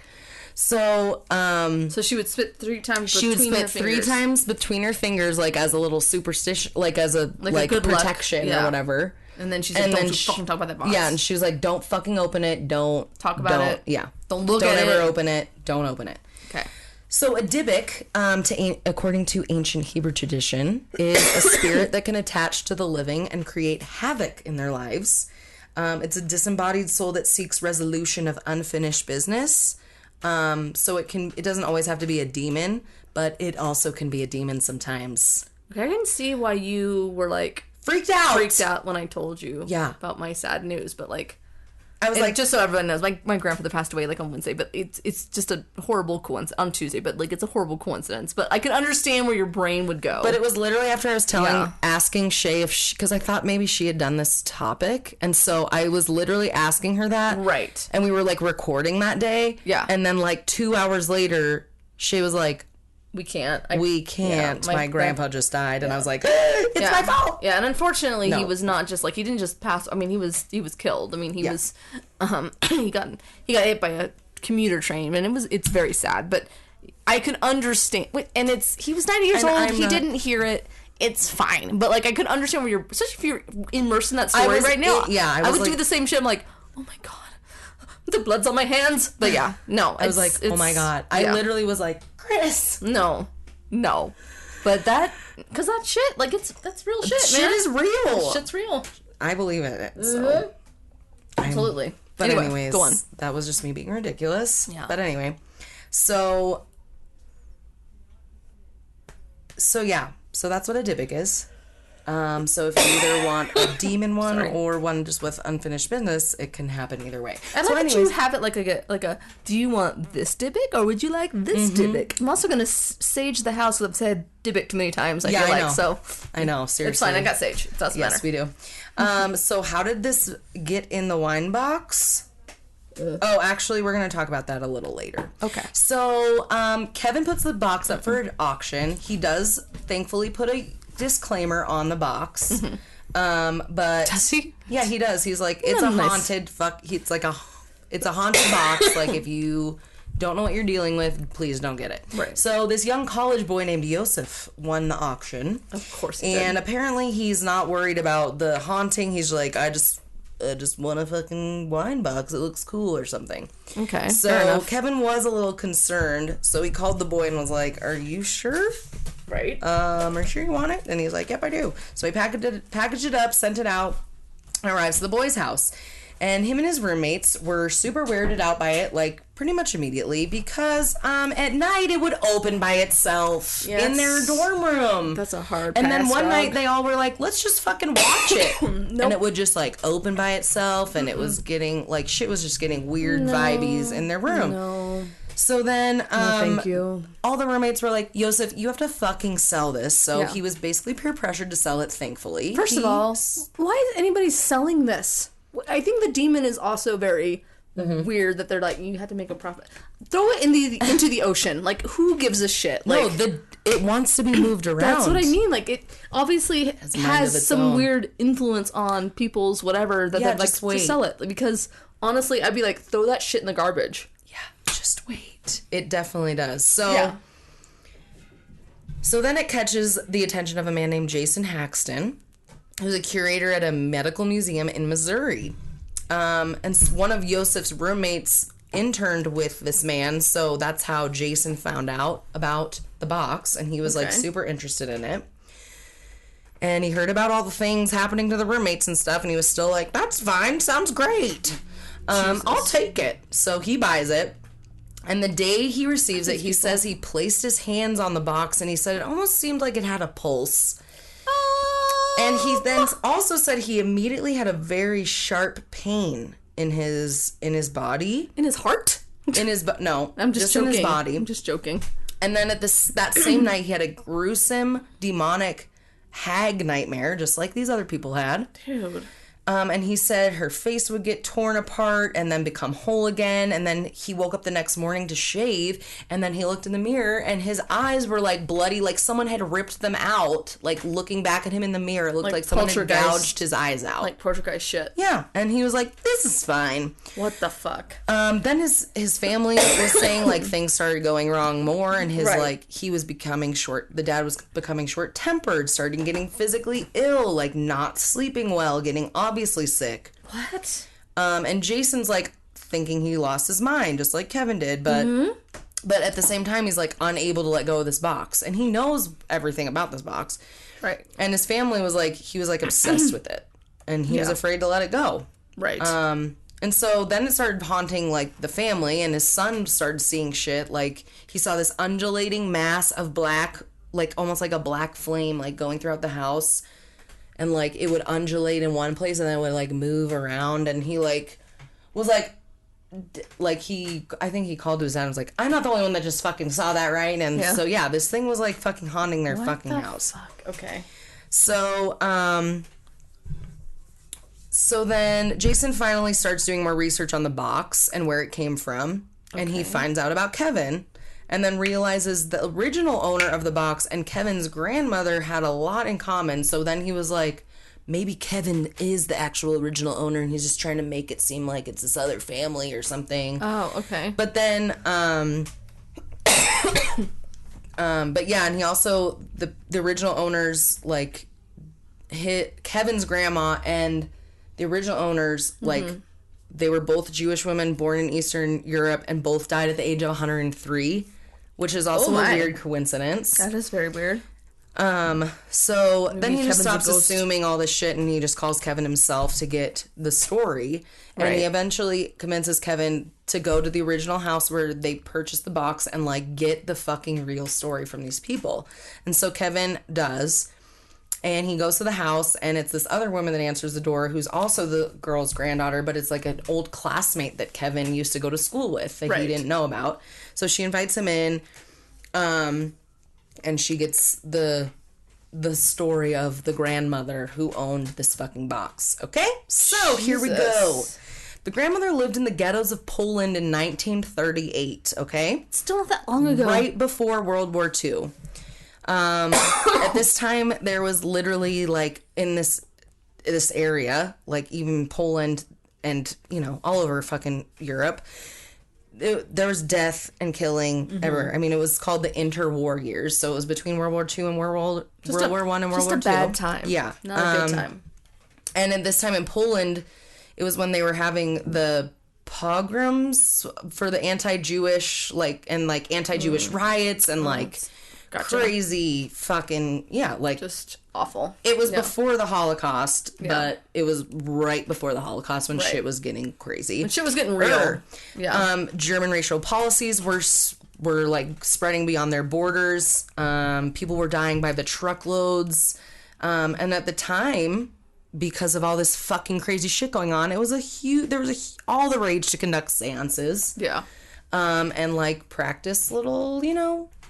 Speaker 2: So,
Speaker 1: so she would spit 3 times
Speaker 2: between her fingers. She would spit 3 times between her fingers, like as a little superstition, like as a good protection or whatever.
Speaker 1: And then she said, "Don't fucking talk about that box."
Speaker 2: Yeah, and she was like, "Don't fucking open it. Don't
Speaker 1: talk about it.
Speaker 2: Yeah,
Speaker 1: don't look at it.
Speaker 2: Don't ever open it. Don't open it."
Speaker 1: Okay.
Speaker 2: So a Dybbuk, according to ancient Hebrew tradition, is a spirit that can attach to the living and create havoc in their lives. It's a disembodied soul that seeks resolution of unfinished business. So it doesn't always have to be a demon, but it also can be a demon sometimes.
Speaker 1: Okay, I can see why you were like
Speaker 2: freaked out
Speaker 1: when I told you about my sad news, but like
Speaker 2: I was like,
Speaker 1: just so everyone knows, my grandfather passed away like on Wednesday, but it's just a horrible coincidence on Tuesday, but like it's a horrible coincidence. But I can understand where your brain would go.
Speaker 2: But it was literally after I was asking Shay because I thought maybe she had done this topic, and so I was literally asking her that.
Speaker 1: Right.
Speaker 2: And we were like recording that day.
Speaker 1: Yeah.
Speaker 2: And then like 2 hours later, Shay was like,
Speaker 1: We can't.
Speaker 2: Yeah, my grandpa just died, and I was like, it's my fault.
Speaker 1: Yeah, and unfortunately, he was not just like, he didn't just pass. I mean, he was killed. I mean, he was, he got hit by a commuter train, and it's very sad. But I could understand, and he was 90 years old. He didn't hear it. It's fine, but like I could understand where especially if you're immersed in that story right now. I would do the same shit. I'm like, oh my god. The blood's on my hands. But yeah, no.
Speaker 2: I was like, oh my god. I literally was like, Chris.
Speaker 1: No. But because that shit, like, that's real shit, man.
Speaker 2: Shit is real.
Speaker 1: That shit's real.
Speaker 2: I believe in it. So.
Speaker 1: Absolutely.
Speaker 2: But anyways, go on. That was just me being ridiculous.
Speaker 1: Yeah.
Speaker 2: But anyway. So yeah. So that's what a Dybbuk is. So if you either want a demon one or one just with unfinished business, it can happen either way.
Speaker 1: I like that you have it like a. Do you want this Dybbuk or would you like this Dybbuk? I'm also gonna sage the house because I've said Dybbuk too many times. I know. So
Speaker 2: I know. Seriously,
Speaker 1: it's fine. I got sage. It doesn't matter.
Speaker 2: Yes, we do. So how did this get in the wine box? Oh, actually, we're going to talk about that a little later.
Speaker 1: Okay.
Speaker 2: So Kevin puts the box up for an auction. He does thankfully put a disclaimer on the box. But
Speaker 1: does he?
Speaker 2: Yeah, he does. He's like, it's a haunted it's a haunted box. Like, if you don't know what you're dealing with, please don't get it.
Speaker 1: Right.
Speaker 2: So this young college boy named Yosef won the auction.
Speaker 1: Of course he did.
Speaker 2: And apparently he's not worried about the haunting. He's like, I just want a fucking wine box. It looks cool or something.
Speaker 1: Okay.
Speaker 2: So Kevin was a little concerned. So he called the boy and was like, are you sure?
Speaker 1: Right.
Speaker 2: Are you sure you want it? And he's like, yep, I do. So he packaged it up, sent it out, arrives to the boy's house. And him and his roommates were super weirded out by it, like, pretty much immediately, because at night it would open by itself in their dorm room.
Speaker 1: That's a hard
Speaker 2: And then one night they all were like, let's just fucking watch it. Nope. And it would just, like, open by itself, and it was getting, like, shit was just getting weird vibes in their room.
Speaker 1: No.
Speaker 2: So then,
Speaker 1: thank you.
Speaker 2: All the roommates were like, Yosef, you have to fucking sell this. So he was basically peer pressured to sell it, thankfully.
Speaker 1: First of all, why is anybody selling this? I think the demon is also very weird that they're like, you have to make a profit. Throw it into the ocean. Like, who gives a shit? Like,
Speaker 2: no, it wants to be moved around. That's
Speaker 1: what I mean. Like, it obviously has some weird influence on people's whatever that they'd like to sell it. Because, honestly, I'd be like, throw that shit in the garbage.
Speaker 2: Yeah, just wait. It definitely does. So then it catches the attention of a man named Jason Haxton, who's a curator at a medical museum in Missouri. And one of Yosef's roommates interned with this man, so that's how Jason found out about the box, and he was like super interested in it. And he heard about all the things happening to the roommates and stuff, and he was still like, that's fine, sounds great. I'll take it. So he buys it. And the day he receives it, he says he placed his hands on the box, and he said it almost seemed like it had a pulse. And he then also said he immediately had a very sharp pain in his body.
Speaker 1: In his heart?
Speaker 2: No.
Speaker 1: I'm just joking.
Speaker 2: In his body.
Speaker 1: I'm just joking.
Speaker 2: And then that same night, he had a gruesome, demonic hag nightmare, just like these other people had.
Speaker 1: Dude.
Speaker 2: And he said her face would get torn apart and then become whole again. And then he woke up the next morning to shave. And then he looked in the mirror and his eyes were like bloody, like someone had ripped them out. Like looking back at him in the mirror, it looked like someone had gouged his eyes out.
Speaker 1: Like poltergeist shit.
Speaker 2: Yeah. And he was like, this is fine.
Speaker 1: What the fuck?
Speaker 2: Then his family was saying like things started going wrong more. And he was becoming the dad was becoming short-tempered, starting getting physically ill, like not sleeping well, getting obviously sick.
Speaker 1: What?
Speaker 2: And Jason's like thinking he lost his mind, just like Kevin did, but at the same time he's like unable to let go of this box, and he knows everything about this box.
Speaker 1: Right.
Speaker 2: And his family was like, he was like obsessed with it, and he was afraid to let it go.
Speaker 1: Right.
Speaker 2: And so then it started haunting like the family, and his son started seeing shit. Like he saw this undulating mass of black, like almost like a black flame, like going throughout the house. And, like, it would undulate in one place and then it would, like, move around. And he, like, was, like, I think he called to his dad and was like, I'm not the only one that just fucking saw that, right? And so, this thing was, like, fucking haunting their fucking house.
Speaker 1: Fuck? Okay.
Speaker 2: So then Jason finally starts doing more research on the box and where it came from. Okay. And he finds out about Kevin. And then realizes the original owner of the box and Kevin's grandmother had a lot in common. So then he was like, maybe Kevin is the actual original owner and he's just trying to make it seem like it's this other family or something.
Speaker 1: Oh, okay.
Speaker 2: But then, but yeah, and he also, the original owners, like, hit Kevin's grandma and the original owners, like, they were both Jewish women born in Eastern Europe and both died at the age of 103. Which is also a weird coincidence.
Speaker 1: That is very weird.
Speaker 2: So maybe then he just stops assuming all this shit and he just calls Kevin himself to get the story. And he eventually convinces Kevin to go to the original house where they purchased the box and, like, get the fucking real story from these people. And so Kevin does. And he goes to the house, and it's this other woman that answers the door who's also the girl's granddaughter, but it's like an old classmate that Kevin used to go to school with that he didn't know about. So she invites him in, and she gets the story of the grandmother who owned this fucking box. Okay? So here we go. The grandmother lived in the ghettos of Poland in 1938, okay?
Speaker 1: Still not that long ago.
Speaker 2: Right before World War II. At this time, there was literally, like, in this area, like, even Poland and, you know, all over fucking Europe, there was death and killing everywhere. I mean, it was called the interwar years, so it was between World War II and World War I and World War II.
Speaker 1: Just a bad time.
Speaker 2: Yeah.
Speaker 1: Not a good time.
Speaker 2: And at this time in Poland, it was when they were having the pogroms for the anti-Jewish, like, and, like, anti-Jewish riots and, like... crazy fucking, like...
Speaker 1: Just awful.
Speaker 2: It was before the Holocaust, but it was right before the Holocaust when shit was getting crazy.
Speaker 1: When shit was getting real.
Speaker 2: Yeah. German racial policies were like spreading beyond their borders. People were dying by the truckloads. And at the time, because of all this fucking crazy shit going on, it was all the rage to conduct seances.
Speaker 1: Yeah.
Speaker 2: And like practice little,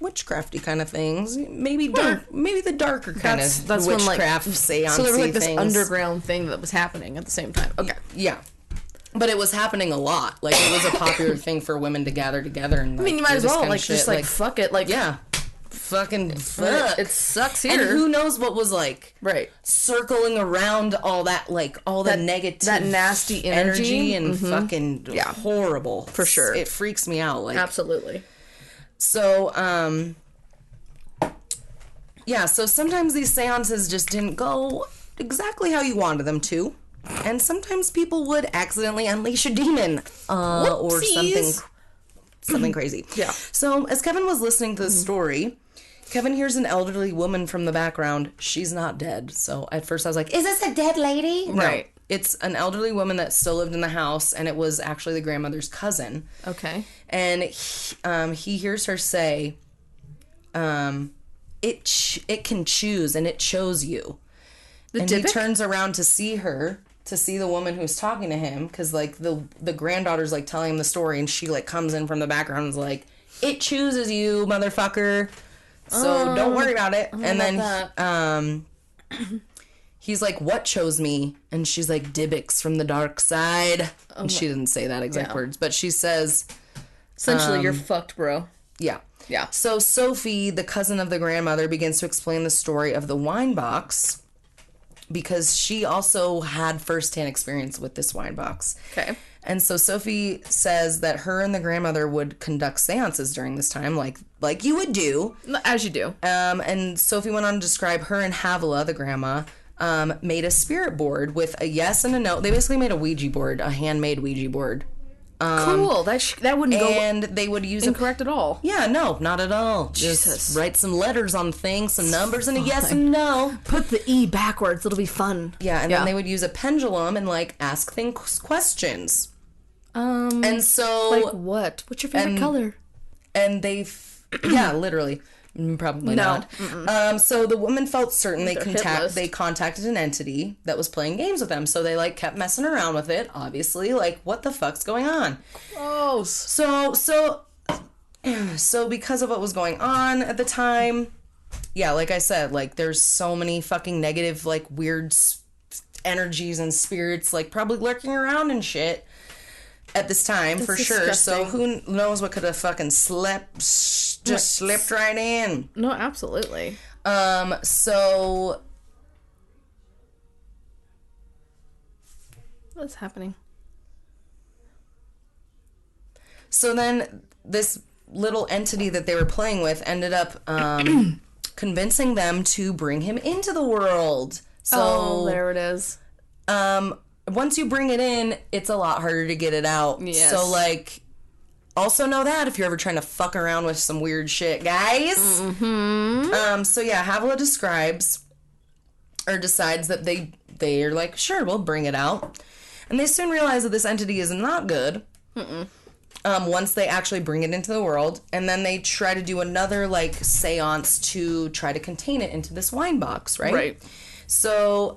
Speaker 2: witchcrafty kind of things. Maybe the darker kind of witchcraft seance.
Speaker 1: So there was like this underground thing that was happening at the same time. Okay.
Speaker 2: Yeah. But it was happening a lot. Like, it was a popular thing for women to gather together and, like,
Speaker 1: you might as well, like, just, like, fuck it, like...
Speaker 2: Yeah. Fucking fuck.
Speaker 1: It sucks here.
Speaker 2: And who knows what was, like... Right. Circling around all that, like, all the negative...
Speaker 1: That nasty energy.
Speaker 2: And fucking horrible.
Speaker 1: For sure.
Speaker 2: It freaks me out, like...
Speaker 1: Absolutely.
Speaker 2: So, so sometimes these seances just didn't go exactly how you wanted them to. And sometimes people would accidentally unleash a demon or something crazy.
Speaker 1: Yeah.
Speaker 2: So as Kevin was listening to the story, Kevin hears an elderly woman from the background. She's not dead. So at first I was like, is this a dead lady?
Speaker 1: Right.
Speaker 2: No, it's an elderly woman that still lived in the house, and it was actually the grandmother's cousin.
Speaker 1: Okay.
Speaker 2: And he hears her say, it can choose, and it chose you. And Dybbuk? He turns around to see her. To see the woman who's talking to him, because, like, the granddaughter's, like, telling him the story, and she, like, comes in from the background and is like, it chooses you, motherfucker, so don't worry about it. And then, he's like, what chose me? And she's like, Dybbuk's from the dark side. And she didn't say that exact words, but she says...
Speaker 1: Essentially, you're fucked, bro.
Speaker 2: Yeah.
Speaker 1: Yeah.
Speaker 2: So Sophie, the cousin of the grandmother, begins to explain the story of the wine box... because she also had firsthand experience with this wine box.
Speaker 1: Okay.
Speaker 2: And so Sophie says that her and the grandmother would conduct seances during this time, like you would do.
Speaker 1: As you do.
Speaker 2: And Sophie went on to describe her and Havila, the grandma, made a spirit board with a yes and a no. They basically made a Ouija board, a handmade Ouija board.
Speaker 1: Cool. That wouldn't go
Speaker 2: and they would use
Speaker 1: incorrect at all.
Speaker 2: Yeah, no, not at all.
Speaker 1: Jesus.
Speaker 2: Just write some letters on things, some numbers, and a yes and no.
Speaker 1: Put the E backwards. It'll be fun.
Speaker 2: Yeah, and then they would use a pendulum and like ask things questions. And so
Speaker 1: like what? What's your favorite color?
Speaker 2: And literally. Probably not. So the woman felt certain they contacted an entity that was playing games with them. So they like kept messing around with it. Obviously, like what the fuck's going on?
Speaker 1: Oh,
Speaker 2: so because of what was going on at the time, like I said, like there's so many fucking negative, like weird energies and spirits, like probably lurking around and shit at this time. That's for disgusting. Sure. So who knows what could have fucking slipped right in.
Speaker 1: No, absolutely.
Speaker 2: So
Speaker 1: what's happening? So
Speaker 2: then this little entity that they were playing with ended up convincing them to bring him into the world. So
Speaker 1: there it is.
Speaker 2: Once you bring it in, it's a lot harder to get it out.
Speaker 1: Yes.
Speaker 2: So like also know that if you're ever trying to fuck around with some weird shit, guys.
Speaker 1: Mm-hmm.
Speaker 2: So yeah, Havila decides that they are like, sure, we'll bring it out. And they soon realize that this entity is not good. Once they actually bring it into the world. And then they try to do another like seance to try to contain it into this wine box, right?
Speaker 1: Right.
Speaker 2: So,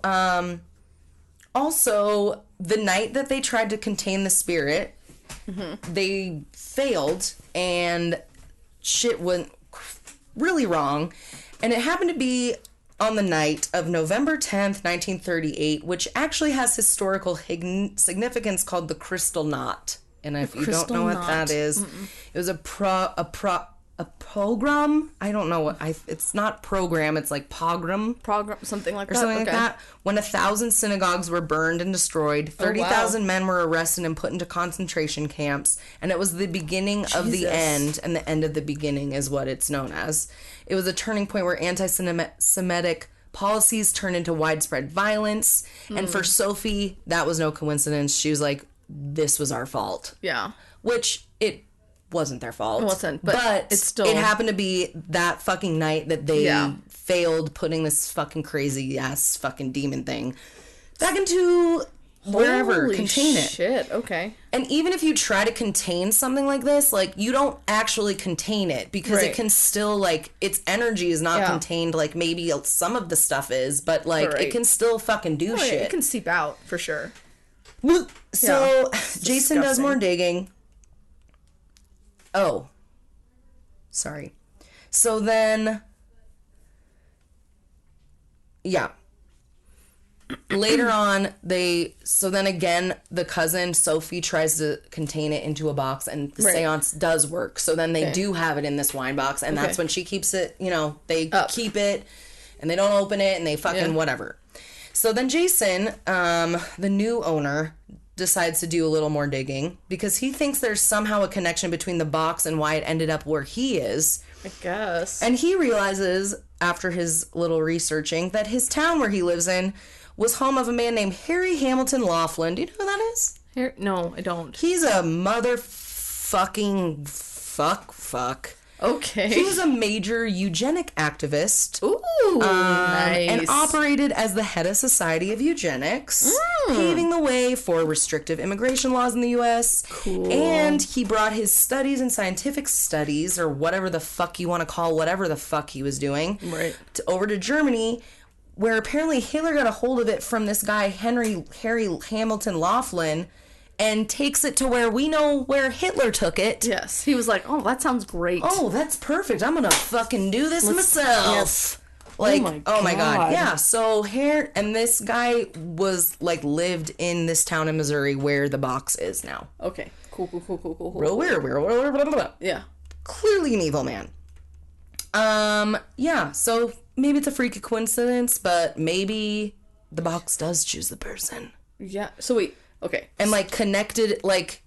Speaker 2: also, the night that they tried to contain the spirit, they failed, and shit went really wrong. And it happened to be on the night of November 10th, 1938, which actually has historical significance called the Crystal Knot. And if you don't know what that is, it was a pogrom? I don't know what it's not program, it's like pogrom,
Speaker 1: something like that.
Speaker 2: Or something like that. When 1,000 synagogues were burned and destroyed, 30,000 men were arrested and put into concentration camps, and it was the beginning of the end, and the end of the beginning is what it's known as. It was a turning point where anti-Semitic policies turned into widespread violence, and for Sophie, that was no coincidence. She was like, this was our fault.
Speaker 1: Yeah.
Speaker 2: Which it wasn't their fault.
Speaker 1: It wasn't, but it's still...
Speaker 2: It happened to be that fucking night that they failed putting this fucking crazy-ass fucking demon thing back into wherever.
Speaker 1: Holy
Speaker 2: contain it.
Speaker 1: Shit, okay.
Speaker 2: And even if you try to contain something like this, like, you don't actually contain it, because it can still, like, its energy is not contained like maybe some of the stuff is, but, like, it can still fucking do shit.
Speaker 1: It can seep out, for sure.
Speaker 2: So, Jason does more digging. Oh. Sorry. So then... Yeah. Later on, so then again, the cousin, Sophie, tries to contain it into a box, and the seance does work. So then they do have it in this wine box, and that's when she keeps it, you know, they keep it, and they don't open it, and they fucking whatever. So then Jason, the new owner, decides to do a little more digging, because he thinks there's somehow a connection between the box and why it ended up where he is.
Speaker 1: I guess.
Speaker 2: And he realizes, after his little researching, that his town where he lives in was home of a man named Harry Hamilton Laughlin. Do you know who that is?
Speaker 1: No, I don't.
Speaker 2: He's a motherfucking fuck.
Speaker 1: Okay.
Speaker 2: He was a major eugenic activist.
Speaker 1: Ooh, nice.
Speaker 2: And operated as the head of Society of Eugenics, paving the way for restrictive immigration laws in the U.S.
Speaker 1: Cool.
Speaker 2: And he brought his studies and scientific studies, or whatever the fuck you want to call whatever the fuck he was doing, over to Germany, where apparently Hitler got a hold of it from this guy, Harry Hamilton Laughlin, and takes it to where we know where Hitler took it.
Speaker 1: Yes. He was like, oh, that sounds great.
Speaker 2: Oh, that's perfect. I'm gonna fucking do this myself. Yes. Like, oh my god. Yeah, so and this guy was, like, lived in this town in Missouri where the box is now.
Speaker 1: Okay. Cool.
Speaker 2: Real weird.
Speaker 1: Yeah.
Speaker 2: Clearly an evil man. Yeah, so maybe it's a freaky coincidence, but maybe the box does choose the person.
Speaker 1: Yeah. So wait. Okay.
Speaker 2: And, like, connected, like,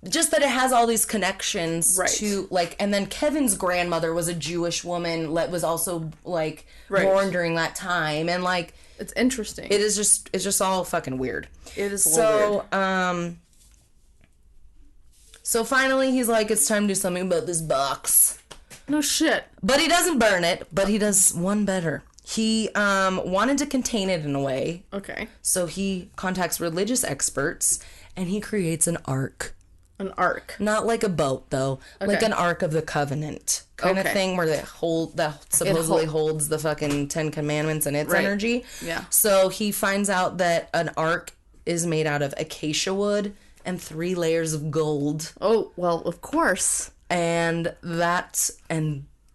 Speaker 2: just that it has all these connections to, like, and then Kevin's grandmother was a Jewish woman that was also, like, born during that time, and, like...
Speaker 1: It's interesting.
Speaker 2: It's just all fucking weird.
Speaker 1: It is a little weird.
Speaker 2: So finally he's like, it's time to do something about this box.
Speaker 1: No shit.
Speaker 2: But he doesn't burn it, but he does one better. He wanted to contain it in a way.
Speaker 1: Okay.
Speaker 2: So he contacts religious experts, and he creates an ark.
Speaker 1: An ark.
Speaker 2: Not like a boat, though. Okay. Like an Ark of the Covenant kind of thing, where that supposedly holds the fucking 10 Commandments and its energy.
Speaker 1: Yeah.
Speaker 2: So he finds out that an ark is made out of acacia wood and 3 layers of gold.
Speaker 1: Oh, well, of course.
Speaker 2: And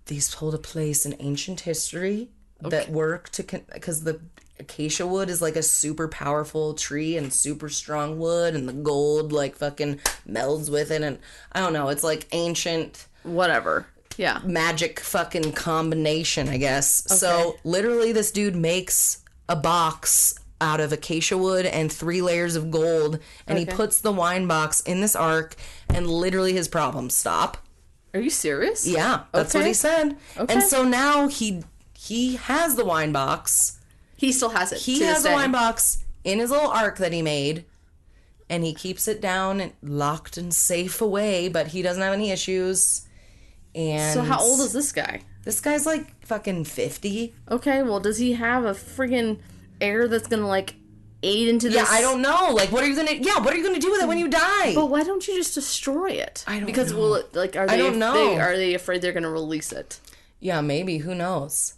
Speaker 2: these hold a place in ancient history that work because the acacia wood is like a super powerful tree and super strong wood, and the gold like fucking melds with it, and I don't know, it's like ancient
Speaker 1: whatever. Yeah.
Speaker 2: Magic fucking combination, I guess. Okay. So literally this dude makes a box out of acacia wood and 3 layers of gold, and he puts the wine box in this ark, and literally his problems stop.
Speaker 1: Are you serious?
Speaker 2: Yeah, that's what he said. Okay. And so now he has the wine box.
Speaker 1: He still has it.
Speaker 2: He has the wine box in his little ark that he made, and he keeps it down and locked and safe away, but he doesn't have any issues. And
Speaker 1: so how old is this guy?
Speaker 2: This guy's like fucking 50.
Speaker 1: Okay, well, does he have a friggin' heir that's gonna like aid into this?
Speaker 2: Yeah, I don't know. Like, what are you gonna do with it when you die?
Speaker 1: But why don't you just destroy it?
Speaker 2: I don't know.
Speaker 1: Because will it, like, are they afraid they're gonna release it?
Speaker 2: Yeah, maybe. Who knows?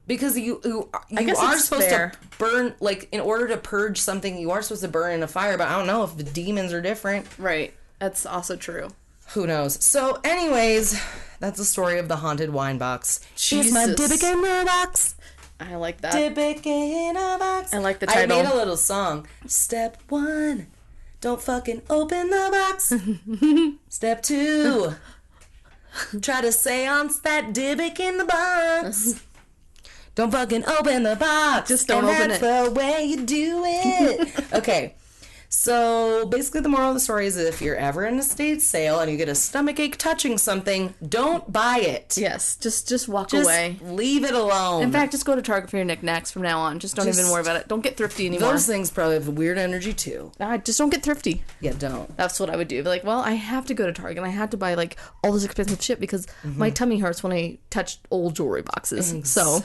Speaker 2: Because you are supposed to burn, like, in order to purge something, you are supposed to burn in a fire, but I don't know if the demons are different.
Speaker 1: Right. That's also true.
Speaker 2: Who knows? So, anyways, that's the story of the haunted wine box.
Speaker 1: Jesus.
Speaker 2: It's my Dybbuk in a box.
Speaker 1: I like that.
Speaker 2: Dybbuk in a box.
Speaker 1: I like the title.
Speaker 2: I made a little song. Step 1, don't fucking open the box. Step 2, try to seance that Dybbuk in the box. Don't fucking open the box.
Speaker 1: Just don't open it.
Speaker 2: That's the way you do it. Okay. So basically the moral of the story is that if you're ever in a estate sale and you get a stomachache touching something, don't buy it.
Speaker 1: Yes, just walk away.
Speaker 2: Leave it alone.
Speaker 1: In fact, just go to Target for your knickknacks from now on. Just don't even worry about it. Don't get thrifty anymore.
Speaker 2: Those things probably have weird energy too.
Speaker 1: Just don't get thrifty.
Speaker 2: Yeah, don't.
Speaker 1: That's what I would do. Be like, well, I have to go to Target and I have to buy like all this expensive shit because my tummy hurts when I touch old jewelry boxes.
Speaker 2: Exactly.
Speaker 1: So.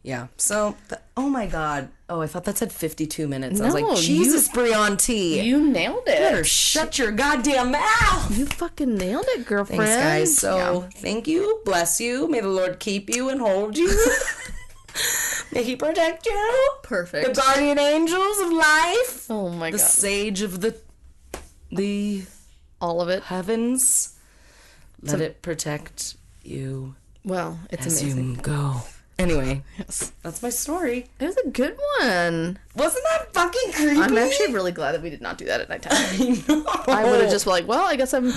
Speaker 2: Yeah. So, oh my God. Oh, I thought that said 52 minutes. I was like, Jesus, Brie on tea.
Speaker 1: You nailed it.
Speaker 2: You better shut your goddamn mouth.
Speaker 1: You fucking nailed it, girlfriend.
Speaker 2: Thanks, guys. So, thank you. Bless you. May the Lord keep you and hold you. May He protect you.
Speaker 1: Perfect.
Speaker 2: The guardian angels of life.
Speaker 1: Oh my God.
Speaker 2: The sage of the
Speaker 1: all of it.
Speaker 2: Heavens. Let it protect you.
Speaker 1: Well, it's
Speaker 2: as
Speaker 1: amazing.
Speaker 2: You go. Anyway,
Speaker 1: yes,
Speaker 2: that's my story.
Speaker 1: It was a good one.
Speaker 2: Wasn't that fucking creepy?
Speaker 1: I'm actually really glad that we did not do that at nighttime.
Speaker 2: I know.
Speaker 1: I would have just been like, well, I guess I'm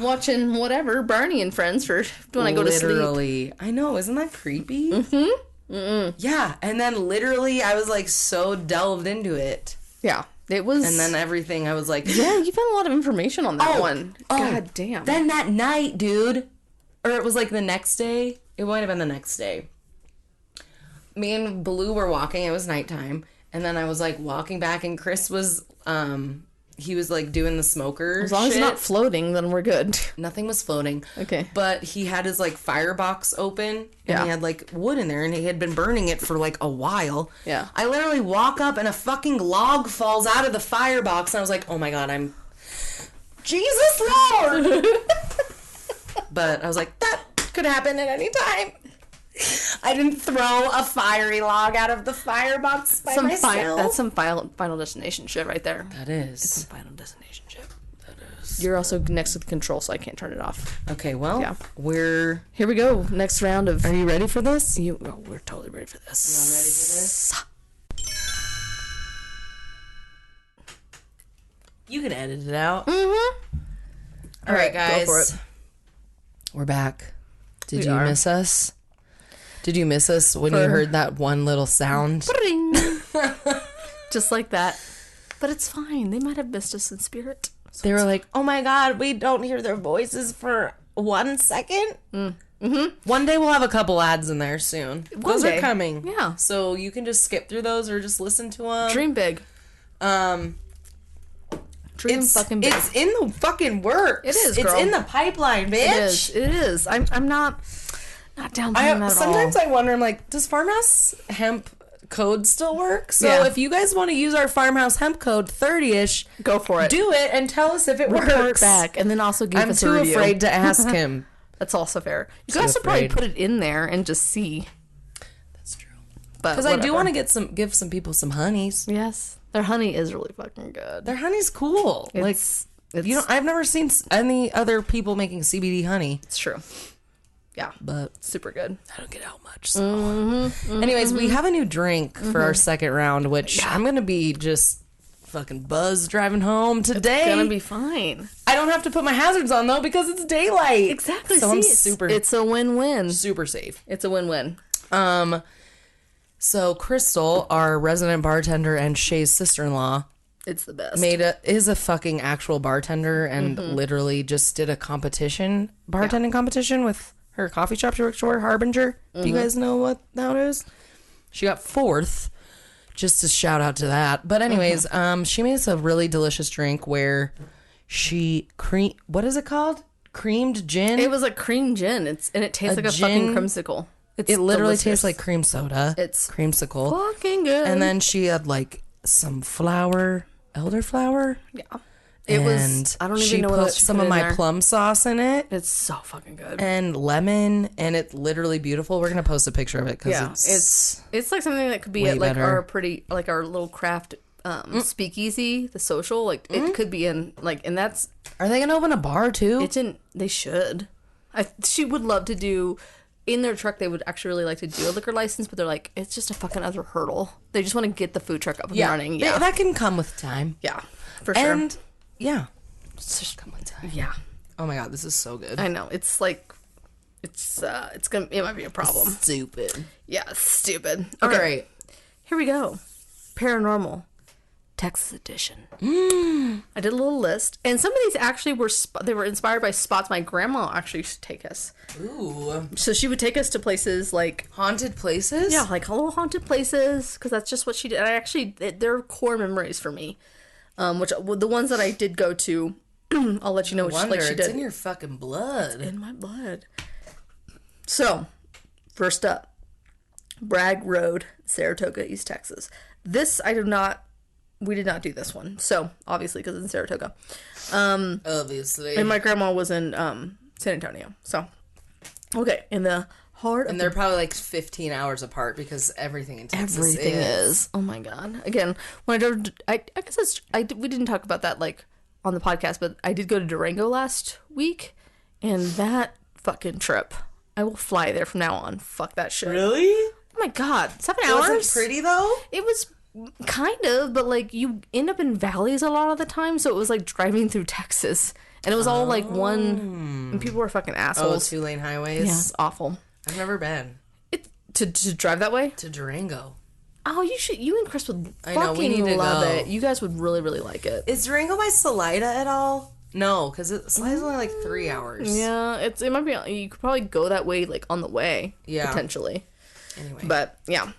Speaker 1: watching whatever, Barney and Friends for when I go to sleep.
Speaker 2: Literally. I know. Isn't that creepy? Mm-hmm. Mm-mm. Yeah. And then literally I was like so delved into it.
Speaker 1: Yeah. It was.
Speaker 2: And then everything I was like.
Speaker 1: Yeah, you found a lot of information on that one. God damn.
Speaker 2: Then that night, dude. Or it was like the next day. It might have been the next day. Me and Blue were walking. It was nighttime. And then I was like walking back and Chris was, he was like doing the smoker
Speaker 1: As long as it's not floating, then we're good.
Speaker 2: Nothing was floating.
Speaker 1: Okay.
Speaker 2: But he had his like firebox open and he had like wood in there and he had been burning it for like a while.
Speaker 1: Yeah.
Speaker 2: I literally walk up and a fucking log falls out of the firebox and I was like, oh my God, I'm Jesus Lord. But I was like, that could happen at any time. I didn't throw a fiery log out of the firebox by myself.
Speaker 1: That's some Final Destination shit right there.
Speaker 2: That is.
Speaker 1: It's some Final Destination shit.
Speaker 2: That is.
Speaker 1: You're also next to the control, so I can't turn it off.
Speaker 2: Okay, well, here
Speaker 1: we go. Next round of.
Speaker 2: Are you ready for this?
Speaker 1: We're totally ready for this.
Speaker 2: You all ready for this? You can edit it out.
Speaker 1: Mm-hmm.
Speaker 2: All right, guys.
Speaker 1: Go for it.
Speaker 2: We're back. Did you miss us? Did you miss us when you heard that one little sound?
Speaker 1: Just like that. But it's fine. They might have missed us in spirit.
Speaker 2: So they were like, oh my God, we don't hear their voices for 1 second. Mm-hmm. One day we'll have a couple ads in there soon. Those are coming.
Speaker 1: Yeah.
Speaker 2: So you can just skip through those or just listen to them.
Speaker 1: Dream big. Dream fucking big.
Speaker 2: It's in the fucking works.
Speaker 1: It is, girl.
Speaker 2: It's in the pipeline, bitch.
Speaker 1: It is. I'm not downplaying that at all.
Speaker 2: Sometimes I wonder, I'm like, does Farmhouse Hemp code still work? So if you guys want to use our Farmhouse Hemp code 30ish,
Speaker 1: go for it.
Speaker 2: Do it and tell us if it works.
Speaker 1: Report back and then also give us a review.
Speaker 2: I'm too afraid to ask him.
Speaker 1: That's also fair. You can also probably put it in there and just see.
Speaker 2: That's true.
Speaker 1: But
Speaker 2: because I do want to give some people some honeys.
Speaker 1: Yes, their honey is really fucking good.
Speaker 2: Their honey's cool. I've never seen any other people making CBD honey.
Speaker 1: It's true. Yeah,
Speaker 2: but
Speaker 1: super good.
Speaker 2: I don't get out much. So. Anyways, we have a new drink for our second round, which I'm gonna be just fucking buzzed driving home today.
Speaker 1: It's gonna be fine.
Speaker 2: I don't have to put my hazards on though because it's daylight.
Speaker 1: Exactly.
Speaker 2: So I'm super.
Speaker 1: It's a win-win.
Speaker 2: Super safe.
Speaker 1: It's a win-win.
Speaker 2: So Crystal, our resident bartender and Shay's sister-in-law,
Speaker 1: it's the best.
Speaker 2: Is a fucking actual bartender and literally just did a bartending competition with her coffee shop she works for, Harbinger. Do you guys know what that is? She got 4th. Just a shout out to that. But anyways, she made us a really delicious drink where she what is it called? Creamed gin?
Speaker 1: It was a cream gin. It tastes like a fucking creamsicle.
Speaker 2: It literally tastes like cream soda. It's creamsicle.
Speaker 1: Fucking good.
Speaker 2: And then she had like some elderflower.
Speaker 1: Yeah. It was. I don't even know what else she
Speaker 2: put some of my plum sauce in it.
Speaker 1: It's so fucking good.
Speaker 2: And lemon, and it's literally beautiful. We're gonna post a picture of it because
Speaker 1: it's like something that could be at like our little craft speakeasy, the social. Like it could be in like, and that's.
Speaker 2: Are they gonna open a bar too?
Speaker 1: They should. She would love to do. In their truck, they would actually really like to do a liquor license, but they're like, it's just a fucking other hurdle. They just want to get the food truck up and running. Yeah,
Speaker 2: that can come with time.
Speaker 1: Yeah, for sure.
Speaker 2: And yeah, it's just come with time.
Speaker 1: Yeah.
Speaker 2: Oh my God, this is so good.
Speaker 1: I know. It's like, it might be a problem.
Speaker 2: Stupid.
Speaker 1: Yeah, stupid.
Speaker 2: Okay. All right.
Speaker 1: Here we go. Paranormal. Texas edition. I did a little list, and some of these actually they were inspired by spots my grandma actually used to take us. Ooh. So she would take us to places like
Speaker 2: haunted places.
Speaker 1: Yeah, like little haunted places, because that's just what she did. And they're core memories for me. Which the ones that I did go to, I'll let you know. She did.
Speaker 2: It's in your fucking blood.
Speaker 1: In my blood. So, first up, Bragg Road, Saratoga, East Texas. This we did not do this one. So, obviously, because it's in Saratoga.
Speaker 2: Obviously.
Speaker 1: And my grandma was in San Antonio. So, okay, in the heart
Speaker 2: and they're probably like 15 hours apart because everything in Texas
Speaker 1: is. Oh my God. Again, when I guess we didn't talk about that like on the podcast, but I did go to Durango last week, and that fucking trip, I will fly there from now on. Fuck that shit.
Speaker 2: Really?
Speaker 1: Oh my God. 7 hours?
Speaker 2: Was it pretty though?
Speaker 1: It was kind of, but like you end up in valleys a lot of the time, so it was like driving through Texas, and it was all like one, and people were fucking assholes.
Speaker 2: 2-lane highways.
Speaker 1: Yeah, it's awful.
Speaker 2: I've never been.
Speaker 1: To drive that way?
Speaker 2: To Durango.
Speaker 1: Oh, you and Chris would fucking love it. You guys would really, really like it.
Speaker 2: Is Durango by Salida at all? No, because Salida's only like 3 hours.
Speaker 1: Yeah, it might be. You could probably go that way, like on the way. Yeah, potentially.
Speaker 2: Anyway,
Speaker 1: but yeah.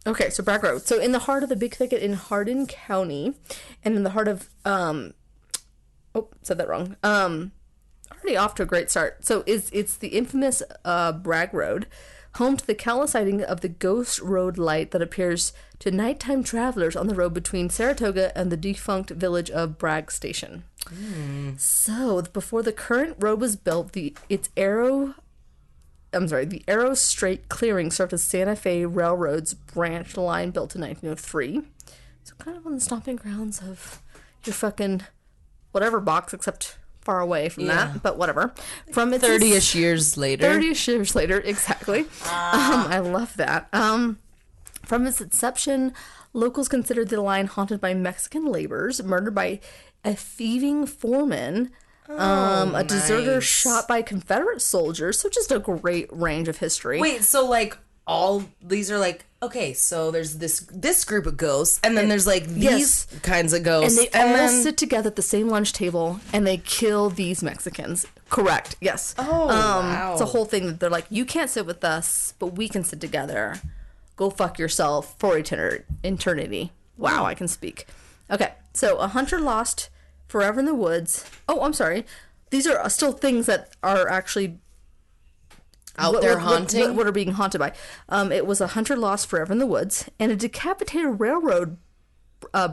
Speaker 1: Okay, so Bragg Road. So in the heart of the Big Thicket in Hardin County, and in the heart of said that wrong. Already off to a great start. So it's the infamous Bragg Road, home to the countless sighting of the ghost road light that appears to nighttime travelers on the road between Saratoga and the defunct village of Bragg Station. So before the current road was built, the Arrow Strait clearing served as Santa Fe Railroad's branch line built in 1903. So kind of on the stomping grounds of your fucking whatever box, except far away from that, but whatever. From its
Speaker 2: 30-ish years later.
Speaker 1: 30-ish years later, exactly. I love that. From its inception, locals considered the line haunted by Mexican laborers murdered by a thieving foreman, a deserter shot by Confederate soldiers. So just a great range of history.
Speaker 2: Wait, so like all these are like, okay, so there's this group of ghosts, and then there's like these kinds of ghosts,
Speaker 1: and they all sit together at the same lunch table, and they kill these Mexicans. Correct. Yes.
Speaker 2: Oh, wow.
Speaker 1: It's a whole thing that they're like, you can't sit with us, but we can sit together. Go fuck yourself for eternity. Wow, I can speak. Okay, so a hunter lost forever in the woods. Oh, I'm sorry. These are still things that are actually
Speaker 2: out there haunting?
Speaker 1: What are being haunted by. It was a hunter lost forever in the woods, and a decapitated railroad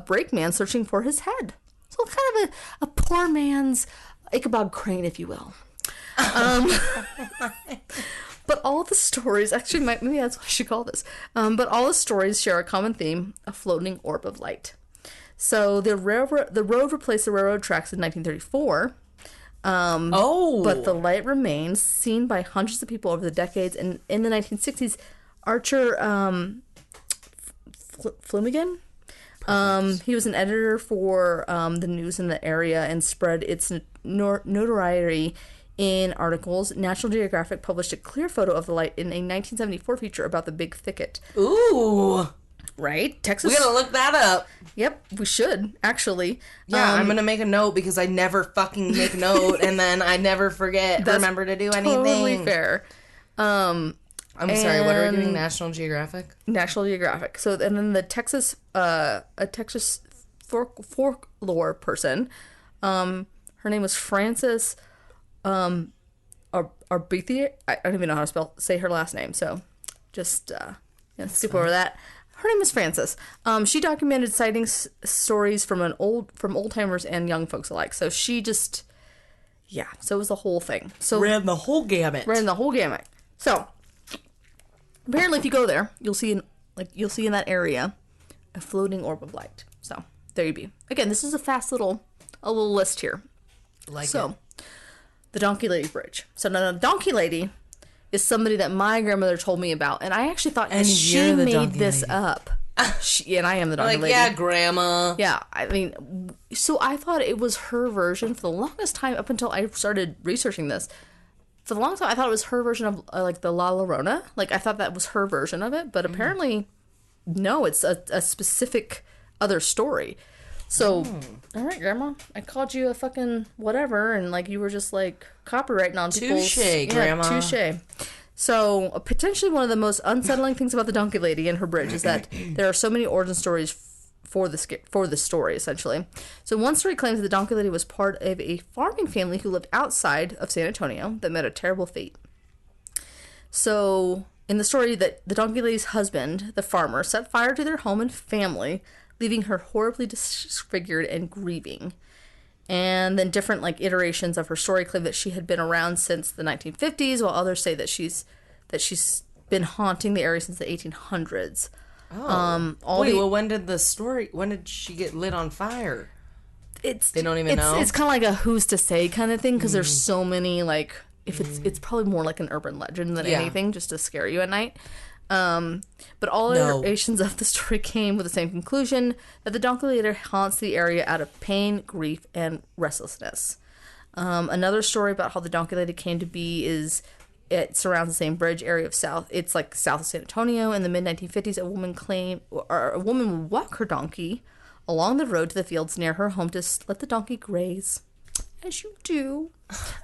Speaker 1: brakeman searching for his head. So kind of a poor man's Ichabod Crane, if you will. But all the stories, actually, maybe that's what I should call this. But all the stories share a common theme: a floating orb of light. So the road replaced the railroad tracks in 1934. But the light remains, seen by hundreds of people over the decades. And in the 1960s, Archer Flanagan, he was an editor for the news in the area and spread its notoriety in articles. National Geographic published a clear photo of the light in a 1974 feature about the Big Thicket.
Speaker 2: Ooh.
Speaker 1: Right? Texas.
Speaker 2: We gotta look that up.
Speaker 1: Yep, we should, actually.
Speaker 2: Yeah, I'm gonna make a note because I never fucking make a note and then I never remember to do anything.
Speaker 1: Totally fair.
Speaker 2: I'm sorry, what are we doing? National Geographic?
Speaker 1: National Geographic. So, and then the Texas folklore person, her name was Frances Arbithia. I don't even know how to say her last name, so just skip over that. Her name is Frances. She documented sightings stories from old timers and young folks alike. So she just, so it was the whole thing. So
Speaker 2: ran the whole gamut.
Speaker 1: So apparently, if you go there, you'll see in that area a floating orb of light. So there you be. Again, this is a fast little list here. The Donkey Lady Bridge. So now the Donkey Lady is somebody that my grandmother told me about, and I actually thought she made this up. And I am the Donkey Lady.
Speaker 2: Yeah, Grandma.
Speaker 1: Yeah, I mean, so I thought it was her version for the longest time, up until I started researching this. For the longest time, I thought it was her version of like the La Llorona. Like I thought that was her version of it, but apparently, no. It's a specific other story. So, all right, Grandma, I called you a fucking whatever, and like you were just like copywriting on people's...
Speaker 2: Touche, Grandma.
Speaker 1: Touche. So, potentially one of the most unsettling things about the Donkey Lady and her bridge is that there are so many origin stories for the story, essentially. So, one story claims that the Donkey Lady was part of a farming family who lived outside of San Antonio that met a terrible fate. So, in the story, that the Donkey Lady's husband, the farmer, set fire to their home and family, leaving her horribly disfigured and grieving. And then different like iterations of her story claim that she had been around since the 1950s, while others say that she's been haunting the area since the 1800s.
Speaker 2: Oh, when did she get lit on fire? They don't even know.
Speaker 1: It's kind of like a who's to say kind of thing, because there's so many like, if it's probably more like an urban legend than anything, just to scare you at night. But all iterations of the story came with the same conclusion, that the Donkey Lady haunts the area out of pain, grief, and restlessness. Another story about how the Donkey Lady came to be is it surrounds the same bridge area of south of San Antonio. In the mid-1950s, a woman would walk her donkey along the road to the fields near her home to let the donkey graze. As you do.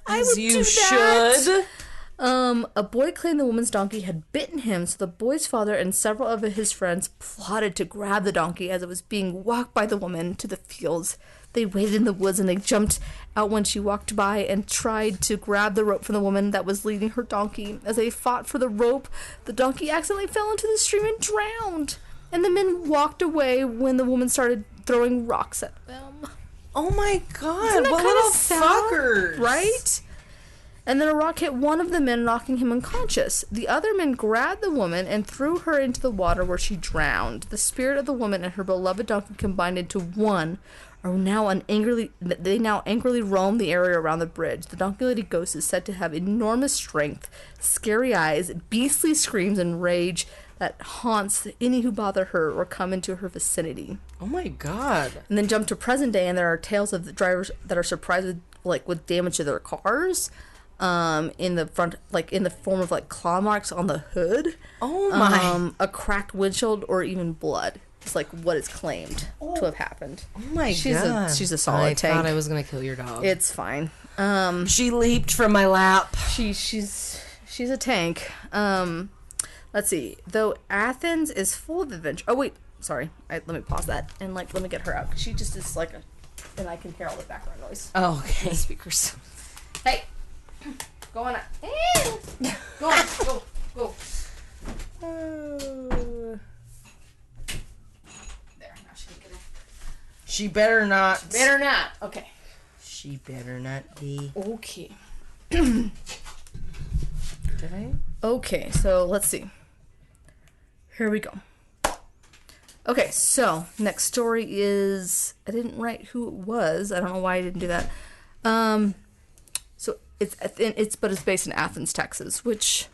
Speaker 2: As you should.
Speaker 1: A boy claimed the woman's donkey had bitten him, so the boy's father and several of his friends plotted to grab the donkey as it was being walked by the woman to the fields. They waited in the woods and they jumped out when she walked by and tried to grab the rope from the woman that was leading her donkey. As they fought for the rope, the donkey accidentally fell into the stream and drowned. And the men walked away when the woman started throwing rocks at them.
Speaker 2: Oh my god, what little fuckers!
Speaker 1: Right? And then a rock hit one of the men, knocking him unconscious. The other men grabbed the woman and threw her into the water where she drowned. The spirit of the woman and her beloved donkey combined into one they now angrily roam the area around the bridge. The Donkey Lady ghost is said to have enormous strength, scary eyes, beastly screams, and rage that haunts any who bother her or come into her vicinity.
Speaker 2: Oh my god.
Speaker 1: And then jump to present day, and there are tales of the drivers that are surprised with damage to their cars. In the front, like in the form of like claw marks on the hood.
Speaker 2: Oh my.
Speaker 1: A cracked windshield, or even blood. It's like what is claimed to have happened.
Speaker 2: Oh my god.
Speaker 1: She's a solid tank.
Speaker 2: I thought I was gonna kill your dog.
Speaker 1: It's fine.
Speaker 2: She leaped from my lap.
Speaker 1: She's a tank. Let's see. Though Athens is full of adventure. Oh wait, sorry. Let me pause that and let me get her out. She just is like and I can hear all the background noise.
Speaker 2: Oh, okay.
Speaker 1: The speakers. Hey. Go on. Go on. Go. There. Now she can get in.
Speaker 2: She better not.
Speaker 1: Okay.
Speaker 2: She better not be.
Speaker 1: Okay.
Speaker 2: Did I?
Speaker 1: Okay, so let's see. Here we go. Okay, so next story is, I didn't write who it was. I don't know why I didn't do that. So it's based in Athens, Texas, which,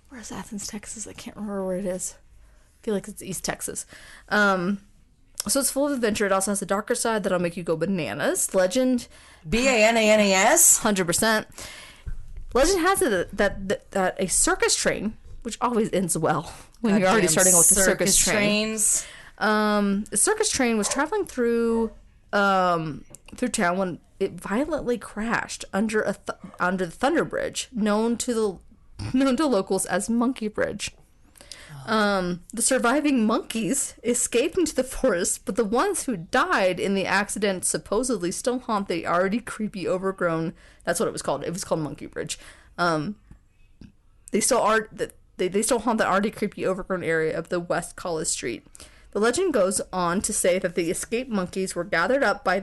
Speaker 1: where's Athens, Texas? I can't remember where it is. I feel like it's East Texas. So it's full of adventure. It also has a darker side that'll make you go bananas. Legend.
Speaker 2: BANANAS?
Speaker 1: 100%. Legend has it that a circus train, which always ends well when you're already starting with the circus trains. The circus train was traveling through town when it violently crashed under the Thunder Bridge, known to locals as Monkey Bridge. The surviving monkeys escaped into the forest, but the ones who died in the accident supposedly still haunt the already creepy, overgrown. That's what it was called. It was called Monkey Bridge. They still haunt the already creepy, overgrown area of the West College Street. The legend goes on to say that the escaped monkeys were gathered up by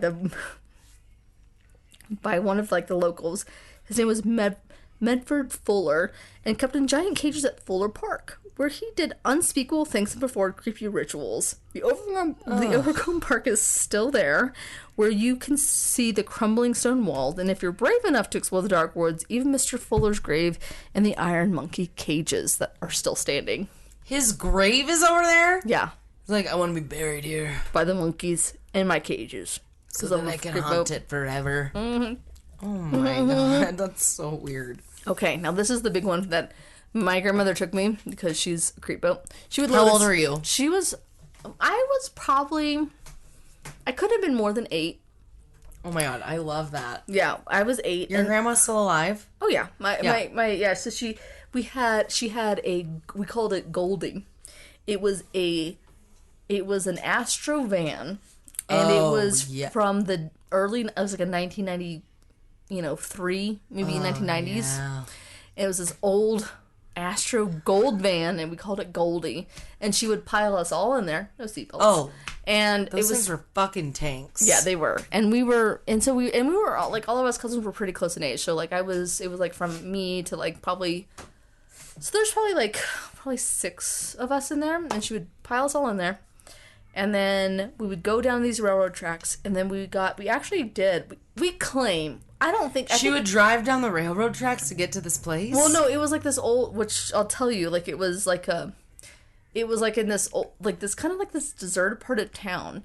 Speaker 1: one of the locals. His name was Medford Fuller, and kept in giant cages at Fuller Park, where he did unspeakable things and performed creepy rituals. The overgrown park is still there, where you can see the crumbling stone walls, and if you're brave enough to explore the dark woods, even Mr. Fuller's grave and the iron monkey cages that are still standing.
Speaker 2: His grave is over there?
Speaker 1: Yeah.
Speaker 2: It's like, I want to be buried here.
Speaker 1: By the monkeys in my cages.
Speaker 2: So then I can haunt it forever.
Speaker 1: Mm-hmm.
Speaker 2: Oh my god, that's so weird.
Speaker 1: Okay, now this is the big one that my grandmother took me, because she's a creep boat.
Speaker 2: How old were you?
Speaker 1: I was probably, I could have been more than 8.
Speaker 2: Oh my god, I love that.
Speaker 1: Yeah, I was 8.
Speaker 2: Your grandma's still alive?
Speaker 1: Oh yeah, so she had a, we called it Goldie. It was an Astro van, and it was from the early, it was like a 1990, 3, maybe 1990s. Yeah. It was this old Astro gold van, and we called it Goldie, and she would pile us all in there. No seatbelts. Oh. And
Speaker 2: those things were fucking tanks.
Speaker 1: Yeah, they were. And we were all, like, all of us cousins were pretty close in age. So, like, it was, like, from me to, like, probably, so there's probably 6 of us in there. And she would pile us all in there. And then we would go down these railroad tracks. And then we claim,
Speaker 2: she would drive down the railroad tracks to get to this place?
Speaker 1: Well, no, it was, like, this old, which I'll tell you, like, it was, like, it was like in this old, like this kind of like this deserted part of town,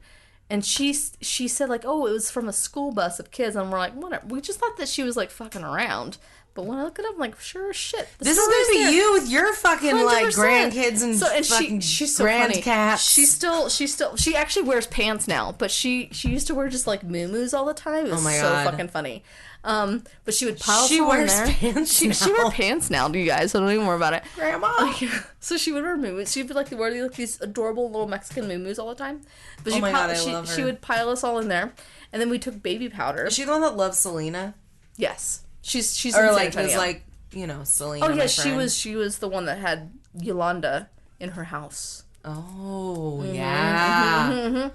Speaker 1: and she said like, oh, it was from a school bus of kids, and we're like, whatever. We just thought that she was like fucking around, but when I look it up, I'm like, sure as shit.
Speaker 2: This is gonna be you with your fucking 100%. Like grandkids and fucking
Speaker 1: she's so
Speaker 2: grandcats.
Speaker 1: She actually wears pants now, but she used to wear just like muumuus all the time. It was so fucking funny. But she would pile someone in there. She wears pants now, do you guys? I don't even worry about it.
Speaker 2: Grandma.
Speaker 1: So she would wear muumuus. She would like wear these adorable little Mexican muumuus all the time. But
Speaker 2: I love her.
Speaker 1: She would pile us all in there, and then we took baby powder.
Speaker 2: Is she the one that loves Selena?
Speaker 1: Yes, she's
Speaker 2: or
Speaker 1: in
Speaker 2: like was like Selena.
Speaker 1: Oh yeah, she was the one that had Yolanda in her house.
Speaker 2: Oh yeah.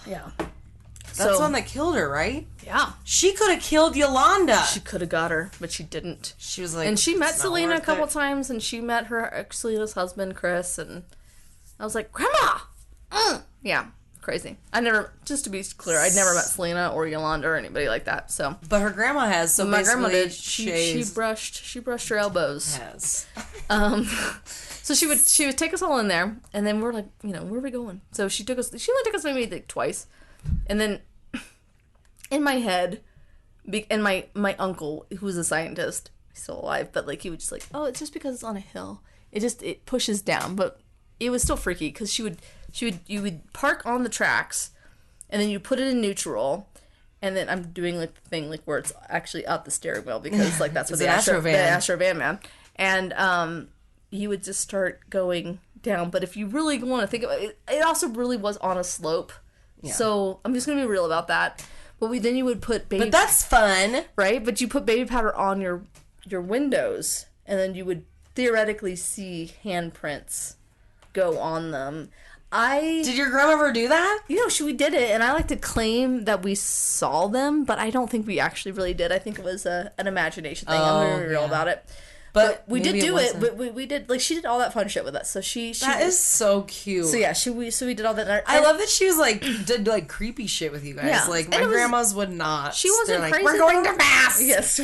Speaker 1: Yeah.
Speaker 2: That's the one that killed her, right?
Speaker 1: Yeah.
Speaker 2: She could have killed Yolanda.
Speaker 1: She could have got her, but she didn't.
Speaker 2: She was like,
Speaker 1: and she met Selena a couple times, and she met her Selena's husband, Chris, and I was like, Grandma! Yeah, crazy. Just to be clear, I'd never met Selena or Yolanda or anybody like that, so.
Speaker 2: But her grandma has, so
Speaker 1: my grandma did. She brushed her elbows.
Speaker 2: Yes.
Speaker 1: So she would take us all in there, and then we're like, where are we going? So she only took us maybe like twice. And then, in my head, and my uncle, who was a scientist, he's still alive, but like he would just like, oh, it's just because it's on a hill. It pushes down, but it was still freaky because you would park on the tracks, and then you put it in neutral, and then I'm doing like the thing like where it's actually up the steering wheel because like that's what the Astro van, man, and you would just start going down. But if you really want to think about it, it also really was on a slope. Yeah. So I'm just gonna be real about that. But then you would put baby.
Speaker 2: But that's fun,
Speaker 1: right? But you put baby powder on your windows, and then you would theoretically see handprints go on them.
Speaker 2: Did your grandma ever do that?
Speaker 1: We did it, and I like to claim that we saw them, but I don't think we actually really did. I think it was an imagination thing. I'm gonna be real about it. But we did do it. But we did, like, she did all that fun shit with us. So she
Speaker 2: that is so cute.
Speaker 1: So yeah, we did all that.
Speaker 2: I love that she was like did like creepy shit with you guys. Yeah. Like my grandmas would not.
Speaker 1: She wasn't
Speaker 2: like,
Speaker 1: crazy.
Speaker 2: We're going to mass.
Speaker 1: Yes,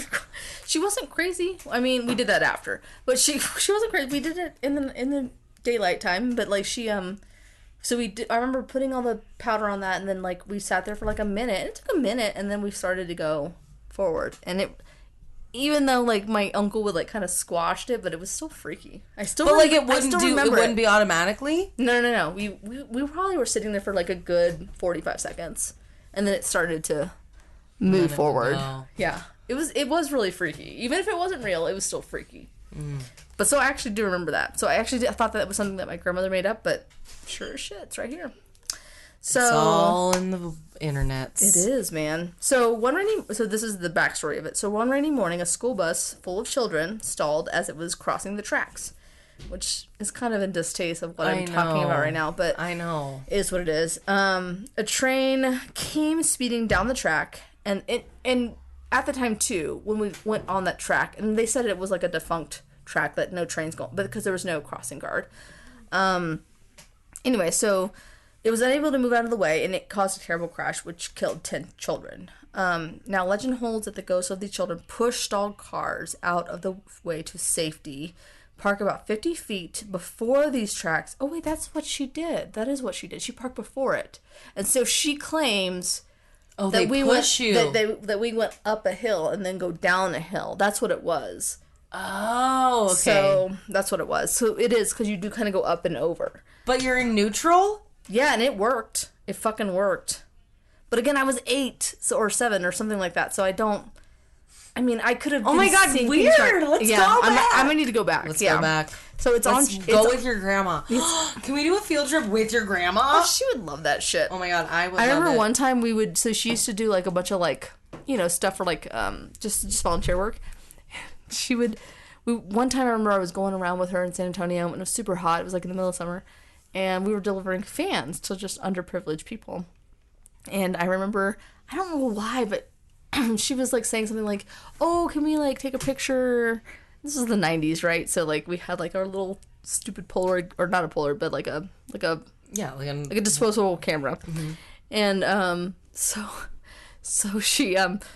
Speaker 1: she wasn't crazy. I mean, we did that after, but she wasn't crazy. We did it in the daylight time, but like she So we did. I remember putting all the powder on that, and then like we sat there for like a minute. It took a minute, and then we started to go forward, and it. Even though, like, my uncle would, like, kind of squashed it, but it was still freaky. It wouldn't
Speaker 2: be automatically?
Speaker 1: No. We probably were sitting there for, like, a good 45 seconds. And then it started to move forward. Yeah. It was really freaky. Even if it wasn't real, it was still freaky. Mm. But so I actually do remember that. So I thought that was something that my grandmother made up, but sure as shit, it's right here. So
Speaker 2: it's all in the internets.
Speaker 1: It is, man. So this is the backstory of it. So one rainy morning, a school bus full of children stalled as it was crossing the tracks, which is kind of in distaste of what I'm talking about right now, but
Speaker 2: I know
Speaker 1: it is what it is. A train came speeding down the track, and at the time too, when we went on that track, and they said it was like a defunct track that no trains going, but because there was no crossing guard. Anyway, so. It was unable to move out of the way, and it caused a terrible crash, which killed 10 children. Now, legend holds that the ghosts of these children pushed stalled cars out of the way to safety, park about 50 feet before these tracks. Oh, wait, that's what she did. That is what she did. She parked before it. And so she claims that we went up a hill and then go down a hill. That's what it was.
Speaker 2: Oh, okay.
Speaker 1: So that's what it was. So it is, because you do kind of go up and over.
Speaker 2: But you're in neutral?
Speaker 1: Yeah, and it worked. It fucking worked. But again, I was 8 or 7 or something like that, so I don't... I mean, I could have.
Speaker 2: Oh my god, weird! Let's go back.
Speaker 1: I'm gonna need to go back.
Speaker 2: Let's go back.
Speaker 1: So
Speaker 2: go with your grandma. Can we do a field trip with your grandma?
Speaker 1: Oh, she would love that shit.
Speaker 2: Oh my god, I
Speaker 1: remember one time we would. So she used to do like a bunch of like stuff for like just volunteer work. One time I remember I was going around with her in San Antonio and it was super hot. It was like in the middle of summer, and we were delivering fans to just underprivileged people. And I remember, I don't know why, but she was like saying something like, "Oh, can we like take a picture?" This was the 90s, right? So like we had like our little stupid Polaroid, or not a Polaroid, but like a disposable camera. Mm-hmm. And so she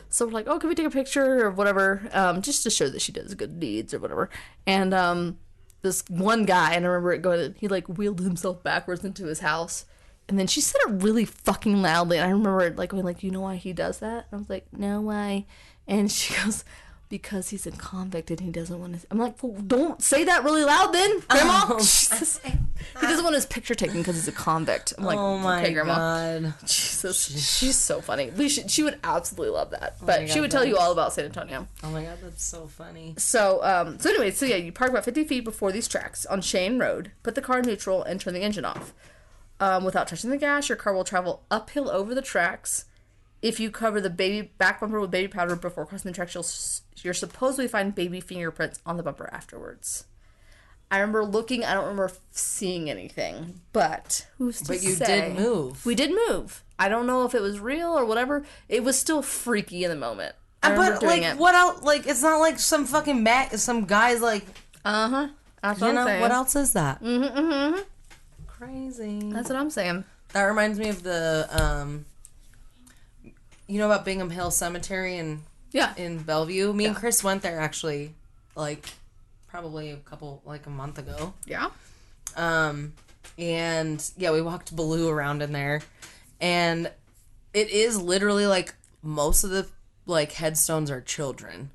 Speaker 1: so we're like, "Oh, can we take a picture or whatever?" Just to show that she does good deeds or whatever. And this one guy, and I remember it going, he like wheeled himself backwards into his house. And then she said it really fucking loudly. And I remember it like going like, "You know why he does that?" And I was like, "No, why?" And she goes, "Because he's a convict and he doesn't want to." I'm like, "Well, don't say that really loud then, Grandma." Oh. Jesus. He doesn't want his picture taken because he's a convict. I'm like, "Oh my Grandma." God. Jesus. She's so funny. She would absolutely love that. But she would tell you all about San Antonio.
Speaker 2: Oh my god, that's so funny.
Speaker 1: So anyway, you park about 50 feet before these tracks on Shane Road, put the car in neutral, and turn the engine off. Without touching the gas, your car will travel uphill over the tracks. If you cover the back bumper with baby powder before crossing the tracks, you'll supposedly find baby fingerprints on the bumper afterwards. I remember looking. I don't remember seeing anything, but who's to say? But you did move. We did move. I don't know if it was real or whatever. It was still freaky in the moment.
Speaker 2: But like, what else? Like, it's not like some fucking some guys like.
Speaker 1: That's what I'm saying.
Speaker 2: What else is that?
Speaker 1: Mm-hmm.
Speaker 2: Crazy.
Speaker 1: That's what I'm saying.
Speaker 2: That reminds me of the about Bingham Hill Cemetery in Bellevue. Me and Chris went there actually, like probably a month ago.
Speaker 1: Yeah.
Speaker 2: And we walked Baloo around in there, and it is literally like most of the like headstones are children,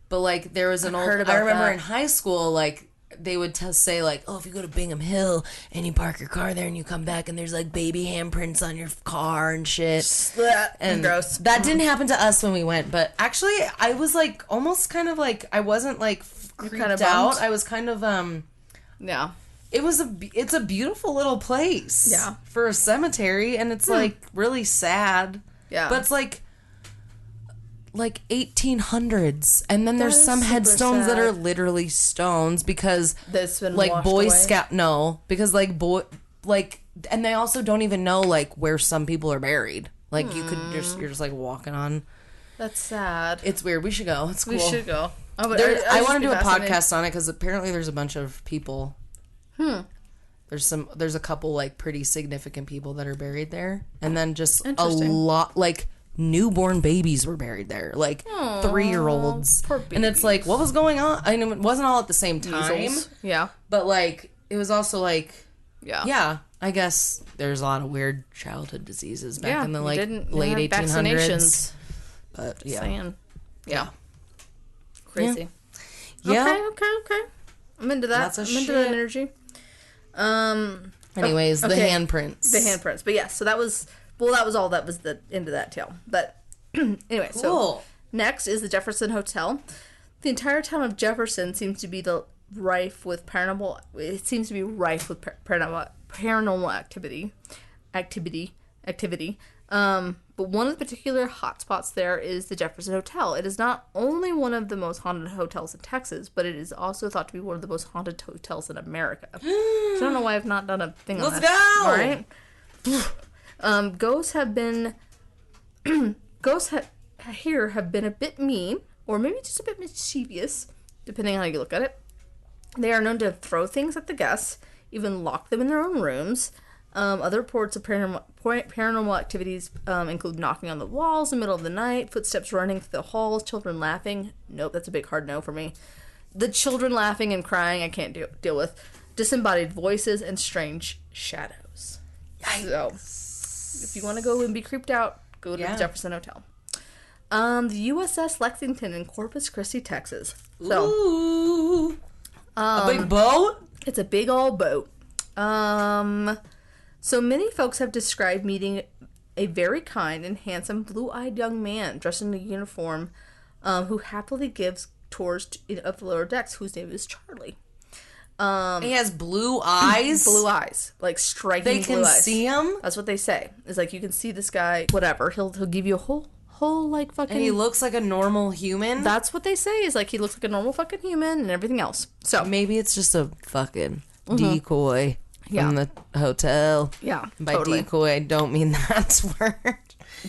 Speaker 2: but like there was an I remember in high school like. They would say, like, "Oh, if you go to Bingham Hill and you park your car there and you come back and there's, like, baby handprints on your car and shit." And gross. That didn't happen to us when we went. But actually, I was, like, almost kind of, like, I wasn't, like, creeped kind of out. I was kind of,
Speaker 1: Yeah.
Speaker 2: It's a beautiful little place. Yeah. For a cemetery. And it's, like, really sad. Yeah. But it's, like 1800s, and then there's some headstones that are literally stones because like Boy Scout and they also don't even know like where some people are buried. Like you're just like walking on.
Speaker 1: That's sad.
Speaker 2: It's weird. We should go. It's cool.
Speaker 1: We should go.
Speaker 2: Oh, but I want to do a podcast on it because apparently there's a bunch of people. There's a couple like pretty significant people that are buried there, and then just a lot like. Newborn babies were buried there, like 3-year-olds, and it's like, what was going on? I mean, it wasn't all at the same time, but like it was also like, I guess there's a lot of weird childhood diseases back in the like late 1800s. But
Speaker 1: crazy. Okay. I'm into that. I'm into that energy.
Speaker 2: Anyways, the handprints.
Speaker 1: But yeah, so that was. Well, that was all. That was the end of that tale. But anyway, so next is the Jefferson Hotel. The entire town of Jefferson seems to be rife with paranormal. It seems to be rife with paranormal activity. But one of the particular hotspots there is the Jefferson Hotel. It is not only one of the most haunted hotels in Texas, but it is also thought to be one of the most haunted hotels in America. So I don't know why I've not done a thing on that.
Speaker 2: Let's go!
Speaker 1: All right. Ghosts have been here have been a bit mean, or maybe just a bit mischievous, depending on how you look at it. They are known to throw things at the guests, even lock them in their own rooms. Other reports of paranormal activities include knocking on the walls in the middle of the night, footsteps running through the halls, children laughing. Nope, that's a big hard no for me. The children laughing and crying I can't deal with. Disembodied voices and strange shadows. Yikes. So, if you want to go and be creeped out, go to the Jefferson Hotel. The USS Lexington in Corpus Christi, Texas. So, a
Speaker 2: big boat?
Speaker 1: It's a big old boat. So many folks have described meeting a very kind and handsome blue-eyed young man dressed in a uniform who happily gives tours of the lower decks, whose name is Charlie.
Speaker 2: He has blue eyes?
Speaker 1: Blue eyes. Like striking blue eyes. They can
Speaker 2: see him?
Speaker 1: That's what they say. It's like you can see this guy, whatever. He'll give you a whole like fucking...
Speaker 2: And he looks like a normal human?
Speaker 1: That's what they say, is like he looks like a normal fucking human and everything else. So
Speaker 2: maybe it's just a fucking decoy from the hotel.
Speaker 1: Yeah,
Speaker 2: By decoy, I don't mean that word.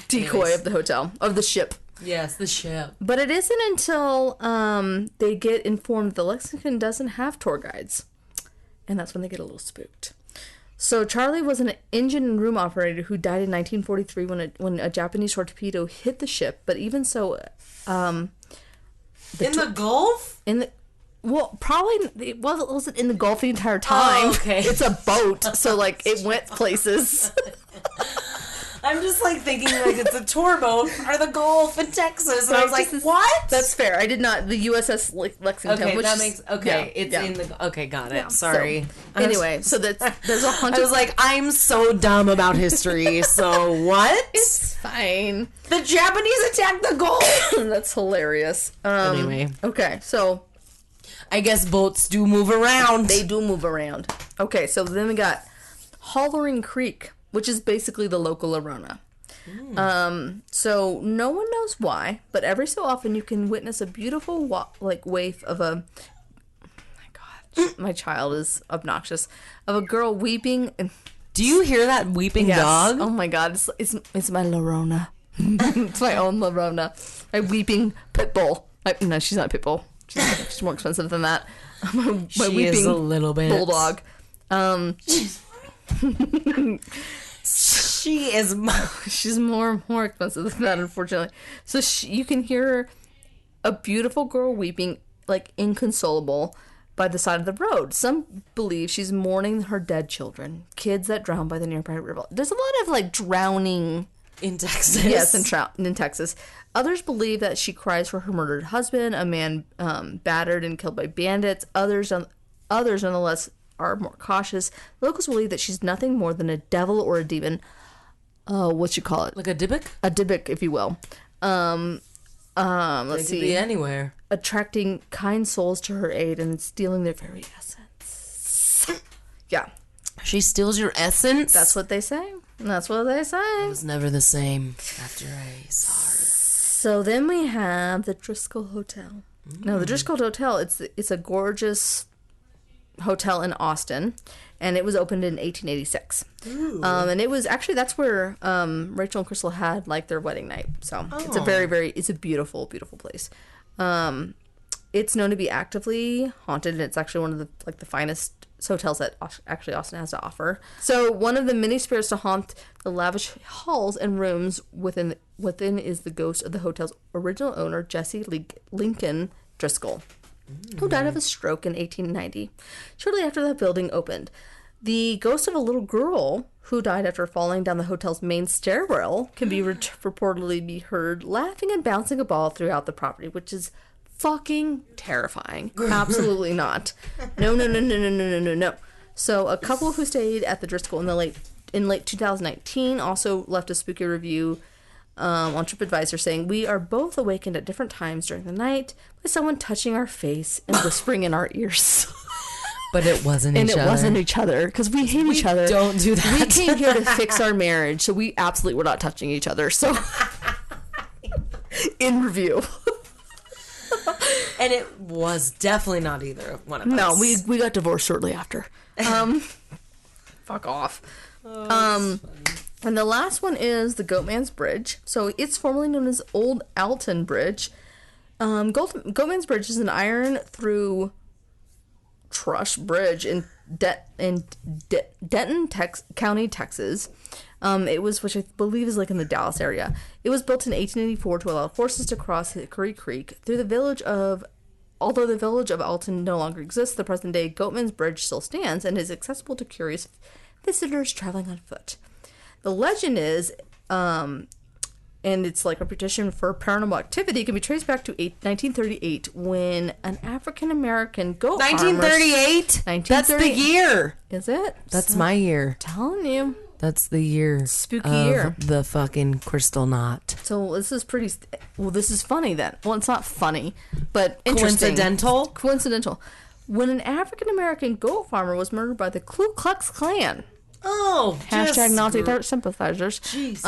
Speaker 1: Decoy Anyways. Of the hotel. Of the ship.
Speaker 2: Yes, the ship.
Speaker 1: But it isn't until they get informed that Lexington doesn't have tour guides. And that's when they get a little spooked. So Charlie was an engine and room operator who died in 1943 when a Japanese torpedo hit the ship. But even so...
Speaker 2: in the Gulf?
Speaker 1: Well, probably it wasn't in the Gulf the entire time.
Speaker 2: Oh, okay.
Speaker 1: It's a boat, so like it went places.
Speaker 2: I'm just like thinking like it's a tour boat or the Gulf in Texas, and I was like, what?
Speaker 1: That's fair. I did not. The USS Lexington.
Speaker 2: Okay,
Speaker 1: which
Speaker 2: that makes it's in the. Okay, got it. Yeah, Sorry.
Speaker 1: So, anyway, so there's a hunter.
Speaker 2: I was like, I'm so dumb about history. So what?
Speaker 1: It's fine.
Speaker 2: The Japanese attacked the Gulf.
Speaker 1: That's hilarious.
Speaker 2: Anyway,
Speaker 1: okay, so
Speaker 2: I guess boats do move around.
Speaker 1: They do move around. Okay, so then we got Hollering Creek, which is basically the local Arona. So no one knows why, but every so often you can witness a beautiful waif of a... Oh my God, my child is obnoxious. Of a girl weeping.
Speaker 2: Do you hear that weeping dog?
Speaker 1: Oh my God, it's my Lorona. It's my own Lorona. My weeping pit bull. No, she's not a pit bull. She's more expensive than that. My
Speaker 2: she
Speaker 1: weeping
Speaker 2: is a little bit
Speaker 1: bulldog. She's more expensive than that, unfortunately. So you can hear a beautiful girl weeping, like inconsolable, by the side of the road. Some believe she's mourning her dead children, kids that drowned by the nearby river. There's a lot of like drowning
Speaker 2: in Texas.
Speaker 1: Yes, in Texas. Others believe that she cries for her murdered husband, a man battered and killed by bandits. Others nonetheless are more cautious. Locals believe that she's nothing more than a devil or a demon. What you call it?
Speaker 2: Like a Dybbuk?
Speaker 1: A Dybbuk, if you will. Let's see.
Speaker 2: Could be anywhere.
Speaker 1: Attracting kind souls to her aid and stealing their very essence. Yeah.
Speaker 2: She steals your essence?
Speaker 1: That's what they say. That's what they say.
Speaker 2: It was never the same after I saw her.
Speaker 1: So then we have the Driscoll Hotel. Now, the Driscoll Hotel, it's a gorgeous hotel in Austin, and it was opened in 1886. And it was actually, that's where Rachel and Crystal had like their wedding night. So it's a it's a beautiful, beautiful place. It's known to be actively haunted, and it's actually one of the finest hotels that actually Austin has to offer. So one of the many spirits to haunt the lavish halls and rooms within is the ghost of the hotel's original owner, Jesse Lincoln Driscoll, who died of a stroke in 1890, shortly after the building opened. The ghost of a little girl who died after falling down the hotel's main stairwell can be reportedly be heard laughing and bouncing a ball throughout the property, which is fucking terrifying. Absolutely not. No. So a couple who stayed at the Driscoll in late 2019 also left a spooky review on TripAdvisor saying, "We are both awakened at different times during the night by someone touching our face and whispering in our ears."
Speaker 2: But it wasn't each other.
Speaker 1: And it wasn't each other, because we hate each other.
Speaker 2: Don't do that.
Speaker 1: We came here to fix our marriage, so we absolutely were not touching each other. So, in review.
Speaker 2: And it was definitely not either one of us.
Speaker 1: No, we got divorced shortly after. Fuck off. And the last one is the Goatman's Bridge. So it's formerly known as Old Alton Bridge. Goatman's Bridge is an iron through truss bridge in Denton County, Texas. It was, which I believe is like in the Dallas area. It was built in 1884 to allow horses to cross Hickory Creek through the village of. Although the village of Alton no longer exists, the present day Goatman's Bridge still stands and is accessible to curious visitors traveling on foot. The legend is, and its like reputation for paranormal activity can be traced back to 1938 when an African American goat
Speaker 2: 1938?
Speaker 1: farmer. 1938.
Speaker 2: That's the year.
Speaker 1: Is it?
Speaker 2: That's my year.
Speaker 1: Telling you.
Speaker 2: That's the year.
Speaker 1: Spooky year.
Speaker 2: The fucking crystal knot.
Speaker 1: So this is pretty... Well, this is funny then. Well, it's not funny, but interesting. Coincidental. When an African-American goat farmer was murdered by the Ku Klux Klan...
Speaker 2: Oh,
Speaker 1: hashtag Nazi sympathizers.
Speaker 2: Jesus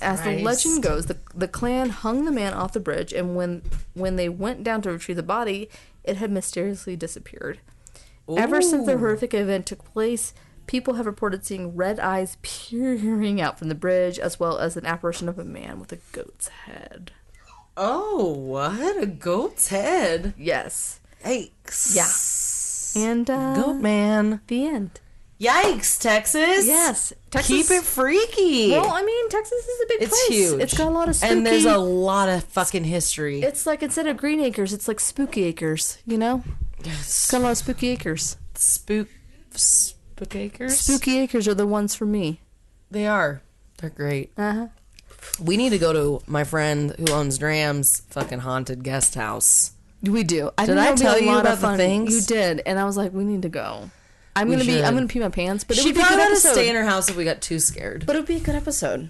Speaker 1: as the legend goes, the Klan hung the man off the bridge, and when they went down to retrieve the body, it had mysteriously disappeared. Ooh. Ever since the horrific event took place, people have reported seeing red eyes peering out from the bridge, as well as an apparition of a man with a goat's head.
Speaker 2: Oh, what? A goat's head?
Speaker 1: Yes.
Speaker 2: Yikes.
Speaker 1: Yeah. And
Speaker 2: goat man.
Speaker 1: The end.
Speaker 2: Yikes, Texas.
Speaker 1: Yes. Texas.
Speaker 2: Keep it freaky.
Speaker 1: Well, I mean, Texas is a big place.
Speaker 2: It's huge.
Speaker 1: It's got a lot of spooky...
Speaker 2: And there's a lot of fucking history.
Speaker 1: It's like, instead of green acres, it's like spooky acres, you know?
Speaker 2: Yes.
Speaker 1: It's got a lot of spooky acres.
Speaker 2: Spook acres?
Speaker 1: Spooky acres are the ones for me.
Speaker 2: They are. They're great.
Speaker 1: Uh-huh.
Speaker 2: We need to go to my friend who owns Dram's fucking haunted guest house.
Speaker 1: We do.
Speaker 2: Did I tell you about the things?
Speaker 1: You did, and I was like, we need to go. I'm gonna pee my pants, but it would be
Speaker 2: a good
Speaker 1: episode.
Speaker 2: She'd probably stay in her house if we got too scared.
Speaker 1: But it would be a good episode.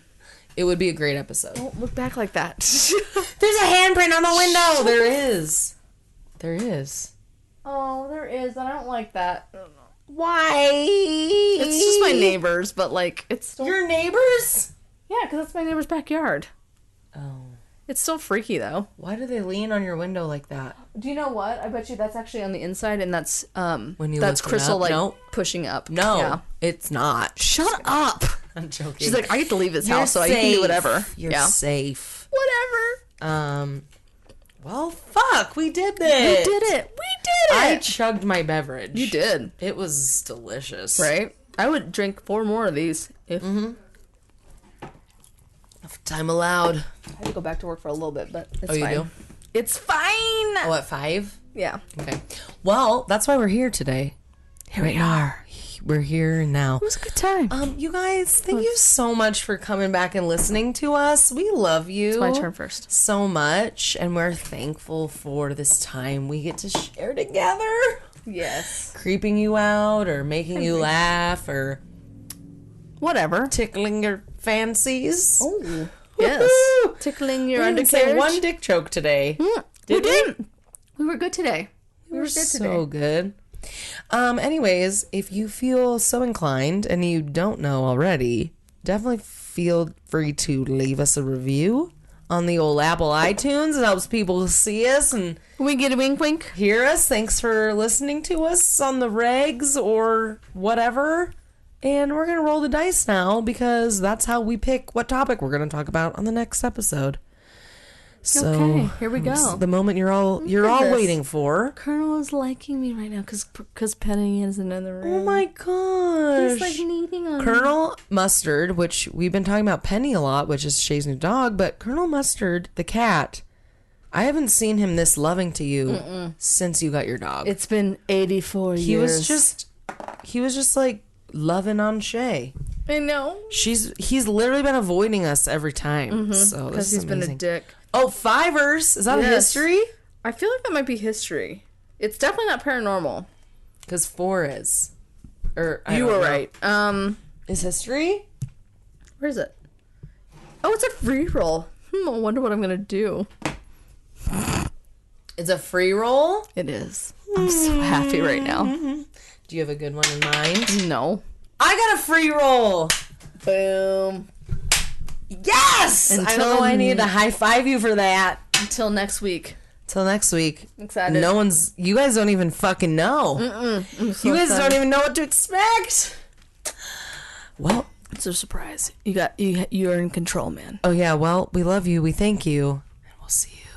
Speaker 2: It would be a great episode.
Speaker 1: Don't look back like that.
Speaker 2: There's a handprint on the window. There is. There is.
Speaker 1: Oh, there is, and I don't like that.
Speaker 2: Why?
Speaker 1: It's just my neighbors, but like it's still...
Speaker 2: Your neighbors?
Speaker 1: Yeah, because that's my neighbor's backyard.
Speaker 2: Oh.
Speaker 1: It's still freaky, though.
Speaker 2: Why do they lean on your window like that?
Speaker 1: Do you know what? I bet you that's actually on the inside, and that's
Speaker 2: when you
Speaker 1: that's Crystal
Speaker 2: up?
Speaker 1: like
Speaker 2: Nope.
Speaker 1: Pushing up.
Speaker 2: No,
Speaker 1: yeah.
Speaker 2: It's not.
Speaker 1: Shut up.
Speaker 2: I'm joking.
Speaker 1: She's like, I get to leave this house, so you can do whatever.
Speaker 2: You're safe.
Speaker 1: Whatever.
Speaker 2: Well, fuck. We did it.
Speaker 1: We did it.
Speaker 2: I chugged my beverage.
Speaker 1: You did.
Speaker 2: It was delicious.
Speaker 1: Right? I would drink 4 more of these if.
Speaker 2: If time allowed.
Speaker 1: I had to go back to work for a little bit, but it's fine.
Speaker 2: You do?
Speaker 1: It's fine.
Speaker 2: Oh, at 5?
Speaker 1: Yeah.
Speaker 2: Okay. Well, that's why we're here today.
Speaker 1: Here we are.
Speaker 2: We're here now.
Speaker 1: It was a good time.
Speaker 2: You guys, thank you so much for coming back and listening to us. We love you.
Speaker 1: It's my turn first.
Speaker 2: So much, and we're thankful for this time we get to share together.
Speaker 1: Yes.
Speaker 2: Creeping you out, or making you laugh, or
Speaker 1: whatever.
Speaker 2: Tickling your fancies.
Speaker 1: Oh, yes. Tickling your undercarriage.
Speaker 2: We didn't say one dick joke today.
Speaker 1: We didn't. We were good today. We were good today.
Speaker 2: So good. Anyways, if you feel so inclined and you don't know already, definitely feel free to leave us a review on the old Apple iTunes. It helps people see us and
Speaker 1: we get a wink wink.
Speaker 2: Hear us. Thanks for listening to us on the regs or whatever. And we're going to roll the dice now because that's how we pick what topic we're going to talk about on the next episode. So,
Speaker 1: okay, here we go.
Speaker 2: The moment you're all waiting for.
Speaker 1: Colonel is liking me right now because Penny is in the room.
Speaker 2: Oh my gosh.
Speaker 1: He's like kneading on
Speaker 2: Colonel Mustard, which we've been talking about Penny a lot, which is Shay's new dog, but Colonel Mustard, the cat, I haven't seen him this loving to you since you got your dog.
Speaker 1: It's been 84 years.
Speaker 2: He was just like loving on Shay.
Speaker 1: I know.
Speaker 2: He's literally been avoiding us every time. So because
Speaker 1: he's been a dick.
Speaker 2: Oh, Fivers. Is that a history?
Speaker 1: I feel like that might be history. It's definitely not paranormal.
Speaker 2: Because 4 is. Or
Speaker 1: you were right.
Speaker 2: Is history?
Speaker 1: Where is it? Oh, it's a free roll. I wonder what I'm gonna do.
Speaker 2: It's a free roll?
Speaker 1: It is. I'm so happy right now.
Speaker 2: Do you have a good one in mind?
Speaker 1: No.
Speaker 2: I got a free roll.
Speaker 1: Boom.
Speaker 2: Yes! I don't know why I needed to high five you for that.
Speaker 1: Until next week.
Speaker 2: Excited. You guys don't even fucking know. You guys don't even know what to expect. Well,
Speaker 1: it's a surprise. You're in control, man.
Speaker 2: Oh yeah, well, we love you. We thank you. And we'll see you